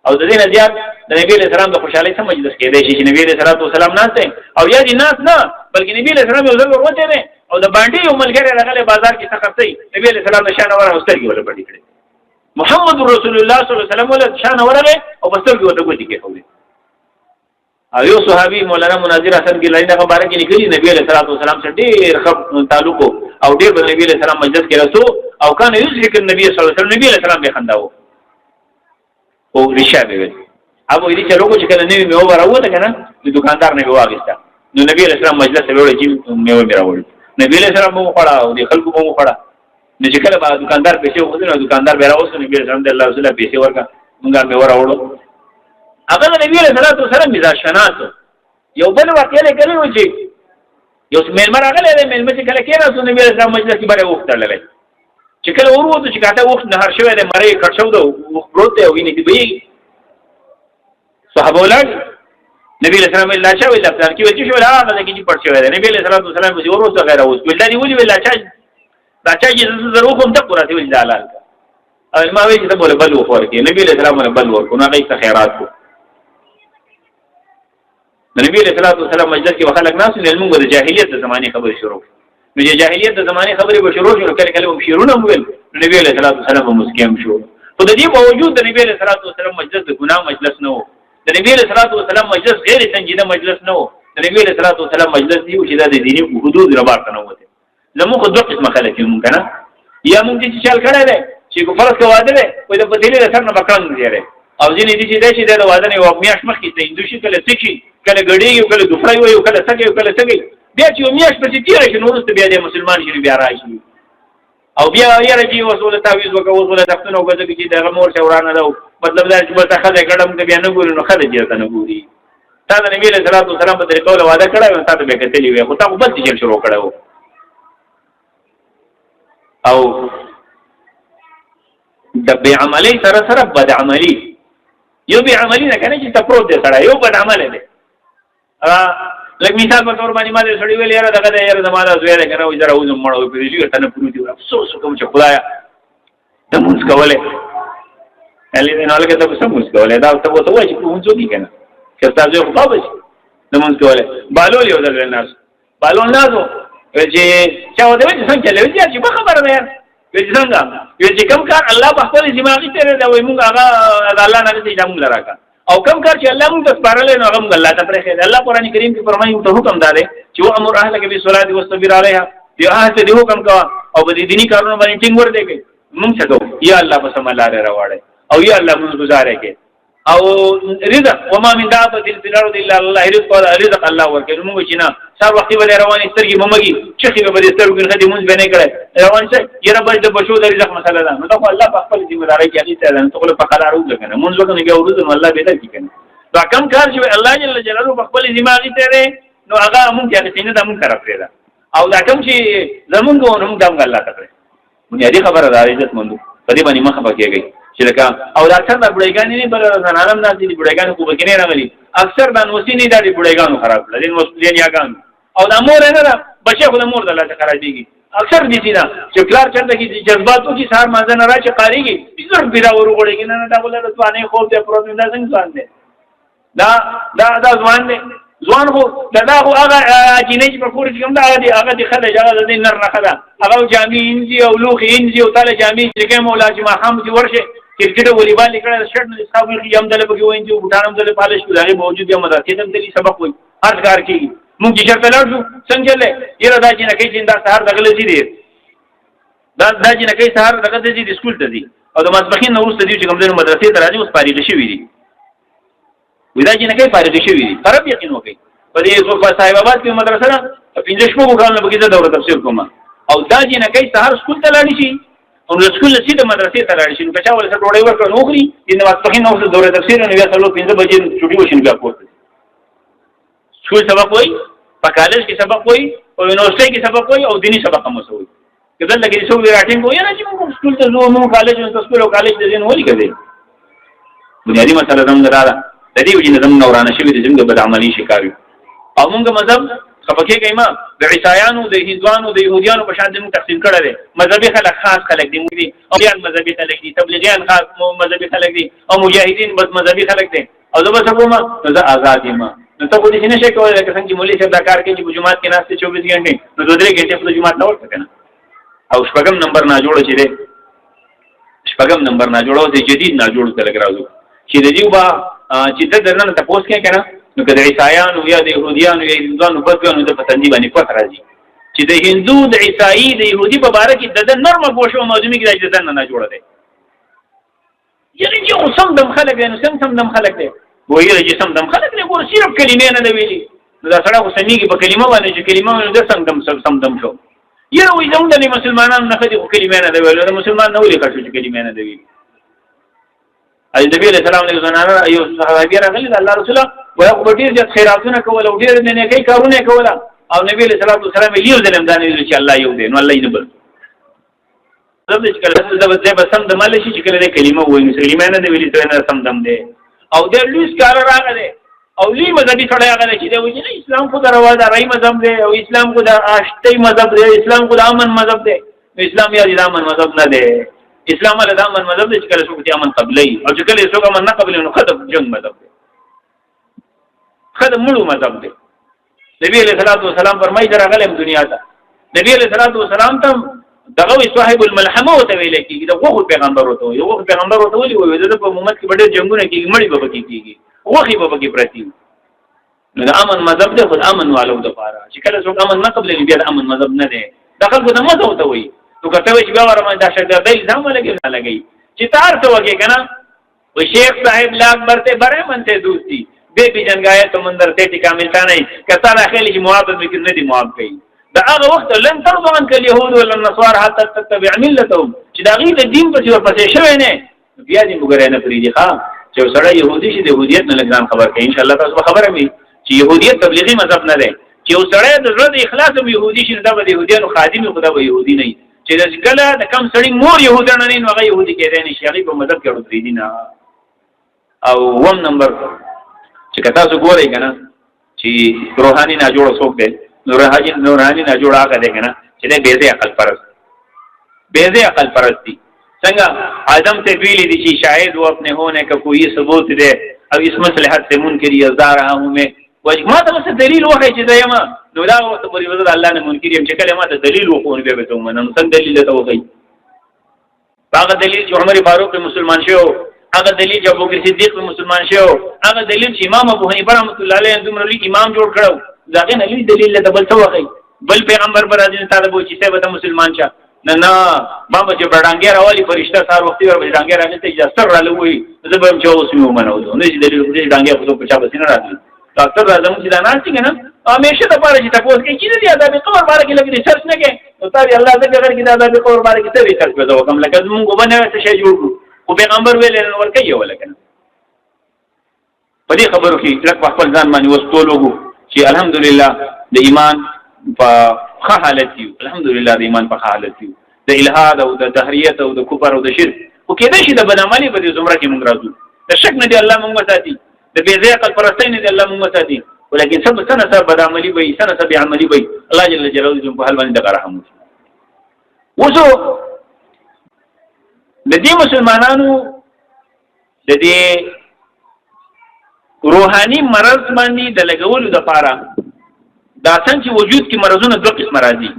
او د دې نه زیات د نبی له سلام د خوشحالي سم مجلس کې دی چې نبی له صلوات والسلام نه ته او یا دي ناس نه بلکې نبی له سلام یو ځل ورته نه او د باندې یو ملګری راغله بازار کې څخه نبی له سلام نشانه ور اوسترګي ولا پټی کړي محمد رسول الله صلی الله علیه وسلم ول شان ورغه او بسترګي وته کوټی کې خو او یو صحابي مولانا مناظر حسن ګیلانی هغه باره کې لیکلي نبی علیہ الصلوۃ والسلام سره ډېر تعلق او ډېر نبی علیہ السلام مجلس کې رسو او کان یذکر النبي صلی الله علیه وسلم نبی علیہ السلام به خنداو او ریشا به ابو دې چې لوګو چې کله نوی مې وراوته کنه د دکاندار نه واغستا نو نبی علیہ السلام مجلس ته وړي چې میوه راوړي. نبی علیہ السلام مو خړا او د خلکو مو خړا. نو چې کله به دکاندار پیسې وغوښتل نو دکاندار به راوځي نبی علیہ السلام د الله رسول پیسې ورکا موږ میوه راوړو. هغه نبی علیہ السلام مزاج شناس یو بل واقعه لري و چې یو مېلمه راغلی دی، مېلمه چې کله کېناستو نبی علیہ السلام مجلس کې باندې وخت تړلی چې کله وروته چې کاته وخت نهار شوی دی مړی کټ شو دی وخت پروت دی او وینې کې بهېږي. صحابه ولاړ نبی علیہ السلام الله چا ویل افطار کې وچې شو هغه ځکه چې پړ شوی دی. نبی علیہ السلام به وروته غیر اوس ویل دی ولي ویل چا دا چا چې زرو کوم ته قرات ویل حلال او ما وی چې ته بوله بل وخور کې نبی علیہ السلام بل ورکو نه غي خیرات کو. نبی علیہ السلام مجلس کې وخلق ناس له موږ د جاهلیت د زمانه خبرې شروع نو د جاهلیت د زمانه خبرې به شروع شو کله کله هم شیرونه ویل نبی علیہ السلام مسکیم شو. خو د دې باوجود د نبی علیہ السلام مجلس د ګناه مجلس نه و. د نبی علیہ السلام مجلس غیر سنجیده مجلس نه و. د نبی علیہ السلام مجلس دی چې د دیني حدود رباط نه وته. زموږ دوه قسمه خلک یو مونږ کنه یا مونږ چې چل کړه ده چې کو فرض کواده ده وای د پدیلې سره نه بکران دی او ځینې دي چې د واده نه یو میاش مخکې ته اندوشي کله سکی کله غړي یو کله دوفړی یو کله سګي یو کله سګي بیا چې یو میاش پسې تیر شي نو ورسته بیا د مسلمان شي بیا راشي او بیا یې راځي وسوله تعویذ وکړو وسوله تختونه وګورئ چې دغه مور شورانه ده مطلب دا چې بل خدای ګډم ته بیا نه ګوري نو خدای دې ته نه ګوري. تا د نبی صلی الله علیه وسلم په طریقو له واده کړو تا ته به کتلی وي خو تا په بل څه شروع کړو او د به عملی سره بد عملی یو به عملی نه کنه چې تپروت دي سره یو بد عمل دی. لکه مثال په تور باندې ما دې سړی ویل یاره دغه یاره زماده زوی ده کنه وځره وځم مړو په دې ته نه پروت دی افسوس کوم چې خدایا د مونږ کوله علي نه لکه ته څه مونږ کوله دا ته وته وای چې مونږ ځو دي کنه که تاسو خو به شي د مونږ کوله بالول یو ځل ناس بالول نازو چې چا وته چې څنګه چلوي چې په خبره ده وې څنګه چې کوم کار الله په خپل دماغي تیرې دا وای مونږ هغه الله نه دې جام لراکا او کوم کار چې الله مونږ سپارلې نو هغه الله ته پرې خیر. الله قرآن کریم کې فرمایي ته حکم داله چې و امر اهلک بالصلاه واصطبر علیها دی اهل دې حکم کا او د دینی کارونو باندې ټینګ ور دی کې مونږ څه کوو یا الله په سم الله راوړې او یا الله مونږ گزارې کې او رزق وما من دابه في الارض الا الله رزق الله ورکړي مونږ چې نه سار وختي ولې روانې سترګې ممګي چې به دې سترګې خدي مونږ به نه کړې روان شه یره بل د بشو د رزق مسله ده نو دا الله په خپل ذمہ داري کې هغه ته نه ټول په قرار وځنه مونږ وکړو بیا ورته الله به درکې کنه دا کم کار چې الله جل جلاله په خپل ذمہ داري نو هغه مونږ هغه څنګه د مونږ طرف دی او دا کم چې زمونږ نو موږ د الله تعالی بنیادی خبره ده عزت مند په دې باندې مخه پکېږي چې لکه او دا څنګه بډایګانی نه بل زنانم نه دي بډایګان کو بګینه راغلي اکثر د نوسی نه د بډایګانو خراب کړل دین مسلمان یاګان او د مور نه ده بچي خو د مور د الله څخه راځيږي اکثر دي چې دا چې کلار چنده کې جذباتو کې سار مازه نه راځي قاریږي څور بیره ورغړېږي نه دا ولر ځواني خو دې پروت نه څنګه ځان دي دا ځوان دي ځوان خو دا خو هغه جنې چې په کور کې کوم دا هغه دي خلک هغه د نر نه خدا هغه جامې انځي او لوخ انځي او تعالی جامې چې مولا چې ما هم دي ورشه کرکټ والیبال کړه شرط نه ښاوي یم دل په کې وایي چې وټانم دل پالش کوي موجود یم مدرسې ته دلی سبق وایي هر کار کوي مونږ چې چرته لاړو څنګه له یره دا چې نه کوي چې دا سهار دغله دي دا چې نه کوي سهار دغه دي سکول ته دي او د ماسپخین نو ورسته دي چې کوم د مدرسې ته راځي اوس فارغ شي وي دي ودا چې نه کوي فارغ شي وي دي طرف یقین وکړي په دې په صاحب آباد کې مدرسه ده 15 شپږ کال به کې دوره تفسیر کوم او دا چې نه کوي سهار سکول ته لاړ شي او د سکول له سیده مدرسې ته لاړ شي نو کچا ولې ډوډۍ ورکړ نو خوري د ماسپخین نو دوره تفسیر نو بیا څلور 15 بجې چټي وشي بیا کوته سکول سبق وایي په کالج کې سبق وایي او یونیورسيټي کې سبق وایي او دینی سبق هم وایي کله لګي څو راټینګ وایي نه چې موږ سکول ته ځو موږ کالج او سکول او کالج د دین ولي کوي بنیادی مسله زموږ دراله د دې وجې نظم نورانه شوی د زموږ بد عملی شکار او موږ مذهب خپکه کایما د عیسایانو د هندوانو د يهوديانو په شان موږ تقسیم کړل دي مذهبي خلک خاص خلک دي موږ دي او بیان مذهبي خلک دي تبلیغیان خاص مذهبي خلک دي او مجاهدین بس مذهبي خلک دي او زه به څه کوم زه آزاد یم نو ته خو دې نه شي کولای لکه څنګه چې مولوی صاحب دا کار کوي چې په جمعات کې ناشته 24 غنټې نو 2-3 غنټې په جمعات نه ورته کنه او شپږم نمبر نه جوړ شي دې شپږم نمبر نه جوړو دې جدید نه جوړ تل راځو چې دې وبا چې د درنه تاسو کې کنه نو کله عیسایانو یا د يهوديانو یا هندوانو په ځانو د پتنځي باندې پته راځي چې د هندو د عیسائی د يهودي په باره کې د نرمه بوشو موضوع کې راځي د نه جوړه دي یعنی چې اوسم دم خلک نه سم دم خلک دي وایي چې سم دم خلک نه ګور صرف کلمې نه دی ویلي دا سره حسیني کې په کلمه باندې چې کلمه ولې سمدم شو یره وې زموږ د مسلمانانو نه خدي کلمه نه دی ویل د مسلمان نه ولې کړو چې کلمه نه دی ویل ای نبی علیہ السلام علیه زنانه ایو صحابه راغلي د الله رسول ولا ډیر ځات خیراتونه کول او ډیر نه کوي کارونه کول او نبی علیہ السلام یو ځلم دانه چې الله یو دی نو الله یې نه بل زه چې کله د بسم د مال شي چې کله کلمه وایي نو کلمه نه دی ویلي ته نه سمدم دی او د لوس کار راغله او لی مذهبي سره هغه چې دی وایي اسلام خو دروا دا راي مذهب دی او اسلام خو د اشتي مذهب دی اسلام خو د امن مذهب دی اسلام یا د امن مذهب نه دی اسلام له د امن مذهب دی چې کله څوک د امن قبلي او چې کله څوک امن نه قبلي نو خدای جنگ مذهب دی خدای مړو مذهب دی نبی علیہ السلام فرمایي درغله دنیا ته نبی علیہ السلام ته دغه صاحب الملحمه او ته ویل کېږي دغه پیغمبر وته یو پیغمبر وته ویل وي د په امت کې ډېر جنگونه کېږي مړی به کېږي وخی به کې پرتی نو د امن مذهب دی خو امن والو د پاره چې کله څوک امن نه قبلې بیا د امن مذهب نه دی دغه کو د مزه وته وي تو کته وي چې بیا ورما دا شګه د الزام لګي نه لګي چې تار ته وګي کنه و شیخ صاحب لاګ برته بره منته دوستی بے جنگایا تو مندر ته ټیکا ملتا نه کته راخلی چې موافق وکړي نه دي موافق کوي دا هغه وخت لن ترضى عنك اليهود ولا النصارى حتى تتبع ملتهم چې دا غي د دین په څیر پسې شوی نه بیا دې وګورئ نه پریدي ښا چې سره يهودي شي د يهودیت نه لګان خبر کوي ان شاء الله تاسو خبره مي چې يهودیت تبلیغي مذهب نه دی چې سره د زړه د اخلاص هم يهودي شي دا به يهوديانو خادم خدا به يهودي نه چې د کله د کم سړی مور يهودانه نه هغه يهودي کېدای نه شي هغه په مذهب کې ورته دي نه او وم نمبر چې کتا څو ګورئ کنه چې روحاني نه جوړ څوک دی نورانی نه جوړ هغه دی کنه چې د بیزه عقل پرستی څنګه آدم ته ویلي دي چې شاید وہ اپنے ہونے کا کوئی ثبوت دے او اس مصلحت سے منکر یزا رہا ہوں میں وجما ته څه دلیل وایي چې دایما نو دا وخت پورې وزد الله نه منکر یم چې کله ما ته دلیل وخونه به ته ومنم څنګه دلیل ته وایي هغه دلیل چې عمر فاروق مسلمان شو هغه دلیل چې ابو بکر صدیق مسلمان شو هغه دلیل چې امام ابو حنیفه رحمۃ اللہ علیہ دومره لوی امام جوړ کړو ځکه نه لوی دلیل ته بل څه وایي بل پیغمبر پر راځي طالب و چې ته به مسلمان شه نه بابا چې بډانګي راولي فرشتہ سار وختي ور بډانګي راځي ته اجازه رالوي زه به چې اوس مې ومنو نو چې دلیل دې ډانګي په پچا بسینه راځي ډاکټر راځم چې دا نه څنګه همیشه د پاره چې تاسو کې چې دې آداب قبر باره کې لګي ریسرچ نه کې نو تاسو الله دې اگر کې د آداب قبر باره کې څه ریسرچ وکړو کوم لکه موږ باندې څه شی جوړ او پیغمبر ویل نو ورکه یو لکه په دې خبرو کې لکه خپل ځان باندې وستولو چې الحمدلله د ایمان په ښه حالت یو الحمدلله د ایمان په ښه حالت یو د الہاد او د تحریت او د کفر او د شرک او کېدې شي د بدعملي په دې زمره کې موږ راځو د شک نه دی الله موږ ساتي د بے ځای عقل پرستۍ نه دی الله موږ ساتي ولکه سب سنه سب بدعملي وي سنه سب عملي وي الله جل جلاله دې په حال باندې رحم وکړي وځو د دې مسلمانانو د دې روحاني مرض باندې د لګولو د پاره دا څنګه وجود کې مرزونه دوه قسم راځي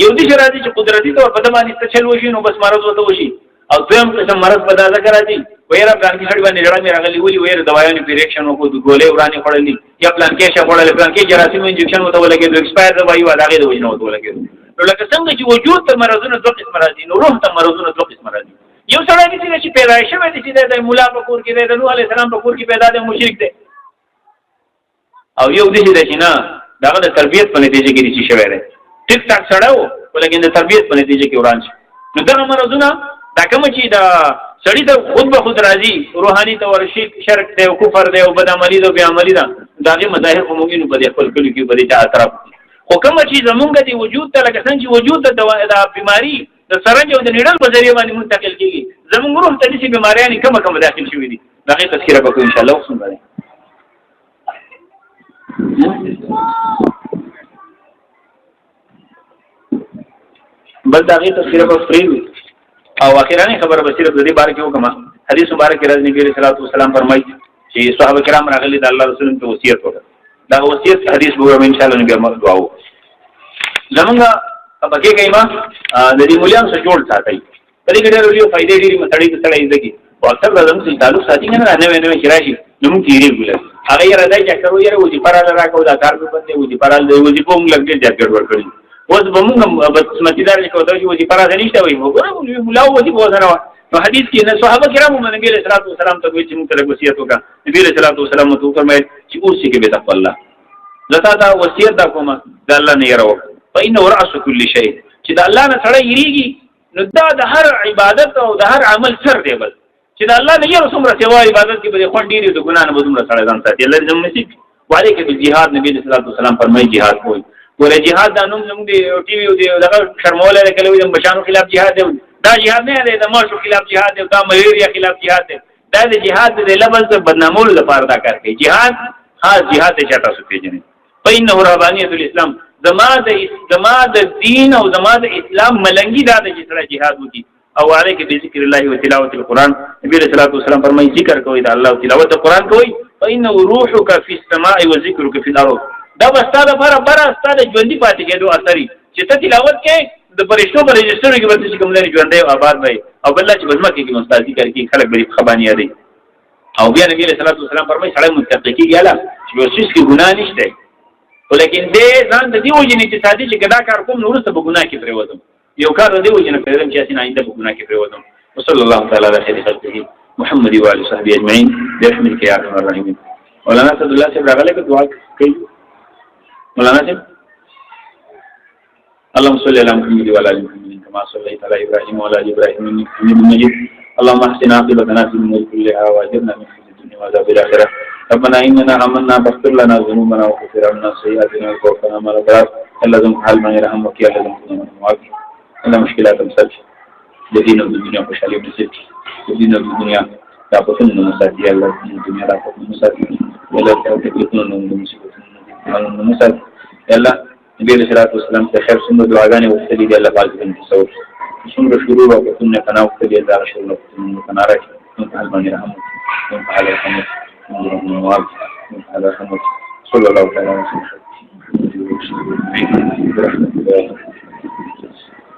یو دي چې راځي چې قدرتي تور په دمانې څه چل وشي نو بس مرز وته وشي او دویم قسم مرز په دازه راځي وایره پلان کې شړ باندې جوړه مې راغلي ولي وایره دوايانو په ریاکشن وکړو د ګولې ورانه خړلې یا پلان کې شه خړلې پلان کې جراثیم انجکشن وته ولګي د ایکسپایر دوايي وداغه د وجنه وته ولګي نو لکه څنګه چې وجود ته مرزونه دوه قسم راځي نو روح ته مرزونه دوه قسم راځي یو سره دي چې پیدا شوی دي چې د مولا په کور کې د نوح عليه السلام په کور کې پیدا دی مشرک دی او یو دي چې نه داغه د تربيت په نتیجه کې دي شوی دی ټیک ټاک سره و ولکه د تربيت په نتیجه کې وران شي نو دا مرزونه دا کوم چې دا سړی ته خود به خود راځي روحاني ته ورشي شرک دی او کفر دی او بدعملي دی او بیعملي ده داغه مظاهر کومګینو په دې خپل کلی کې په دې اعتراف خو کوم چې زمونږ دی وجود ته لکه څنګه چې وجود د بیماری د سرنج او د نیډل په ذریعہ باندې منتقل کیږي زمونږ روح ته دې بیماریاں کوم داخل شوې دي داغه تذکرہ وکړو ان شاء الله وسم باندې بل داغه تذکرہ په فری او اخیرانه خبره به صرف د دې باره کې وکم حدیث مبارک کې راځي نبی صلی الله علیه وسلم فرمایي چې صحابه کرام راغلي د الله رسول ته وصیت وکړه دا وصیت حدیث به ان شاء الله نبی امر دعا وو زمونږه پکې کایما د دې مولان سره جوړ ساتي کله کله یو فائدې ډېری متړې کې سره ایږي او اکثر راځم چې تعلق ساتي نه نه نه شراشي نو موږ تیری ګل هغه یې راځي چې کرو یې وځي پراله راکو دا کار په باندې وځي پراله دی وځي کوم لګي جاکټ ورکړي اوس به موږ بسمتي دار کې کوته چې وځي پراله نشته وي موږ مولا وځي په ځنه نو حدیث کې نه صحابه کرامو باندې نبی صلی الله علیه وسلم ته وایي چې موږ ته وصیت وکړه نبی صلی الله علیه وسلم ته فرمایي چې اوس کې به تقوا الله زتا دا وصیت دا کومه د الله نه یره وکړه فإنه رأس كل شيء چې د الله نه سره یریږي نو دا د هر عبادت او د هر عمل سر دی بل چې د الله نه یره څومره سوا عبادت کې به خوند ډیری د ګنا نه بدومره سره ځان ساتي الله دې موږ نصیب وعليه کې بالجهاد نبی صلی الله علیه وسلم فرمایي jihad کوي ګوره jihad دا نوم زموږ دی ټي وي دی دغه شرموله کله وي د بشانو خلاف jihad دی دا jihad نه دی د ماشو خلاف jihad دی دا ملیریا خلاف jihad دی دا د jihad د لبل څخه بدنامولو لپاره دا کار کوي jihad خاص jihad ته چاته څه پیژني فإنه رهبانية الإسلام زما د دین او زما د اسلام ملنګي دا د چې سره jihad وکي او عليك بذكر الله وتلاوة القرآن نبی صلی الله علیه وسلم فرمایي ذکر کوي د الله او تلاوت القرآن کوي فإنه روحك في السماء وذكرك في الأرض دا واستاده برابر استاده ژوندۍ پاتې کېدو اثري چې ته تلاوت کې د پرېښتو پر رجستر کې ورته چې کوم لري ژوندۍ او آباد وي او بل چې بزما کې مستاذ ذکر کې خلک به خباني دي او بیا نبی صلی الله علیه وسلم فرمایي سړی متقی کېږي چې وسیس کې ګناه نشته ولیکن دې ځان د دې وجې نه چې سادي چې ګدا کار کوم نور څه په ګناه کې پریوځم یو کار دې وجې نه پرېږدم چې اسنه آینده په ګناه کې پریوځم وصلی الله تعالی علی خیر خلقه محمد و علی صحبه اجمعین برحمتک یا ارحم الراحمین مولانا صاحب الله سے راغله کو دعا کوي مولانا صاحب اللهم صل على محمد وعلى ال محمد كما صليت على ابراهيم وعلى ال ابراهيم انك حميد مجيد اللهم احسن عاقبتنا في الامور كلها واجرنا من خزي الدنيا وعذاب الاخره ربنا اننا آمنا فاغفر لنا ذنوبنا وكفر عنا سيئاتنا وتوفنا مع الابرار اللهم حال من يرحمك يا الذي كنا معاك ان مشكلات مسج الذين في الدنيا خوشحالي نصیب الذين في الدنيا دعوتنا مساعدة الله في الدنيا دعوتنا مساعدة ولا تكلفنا من مصيبتنا مساعدة الله نبی علیہ الصلوۃ والسلام ته خیر څومره دعاګانې وکړې دي الله پاک دې تصور څومره شروع او څومره پناه وکړي دا شروع څومره پناه راکړي نو الله باندې رحمت نو الله رحمت نو الله رحمت صلی الله تعالی علیه وسلم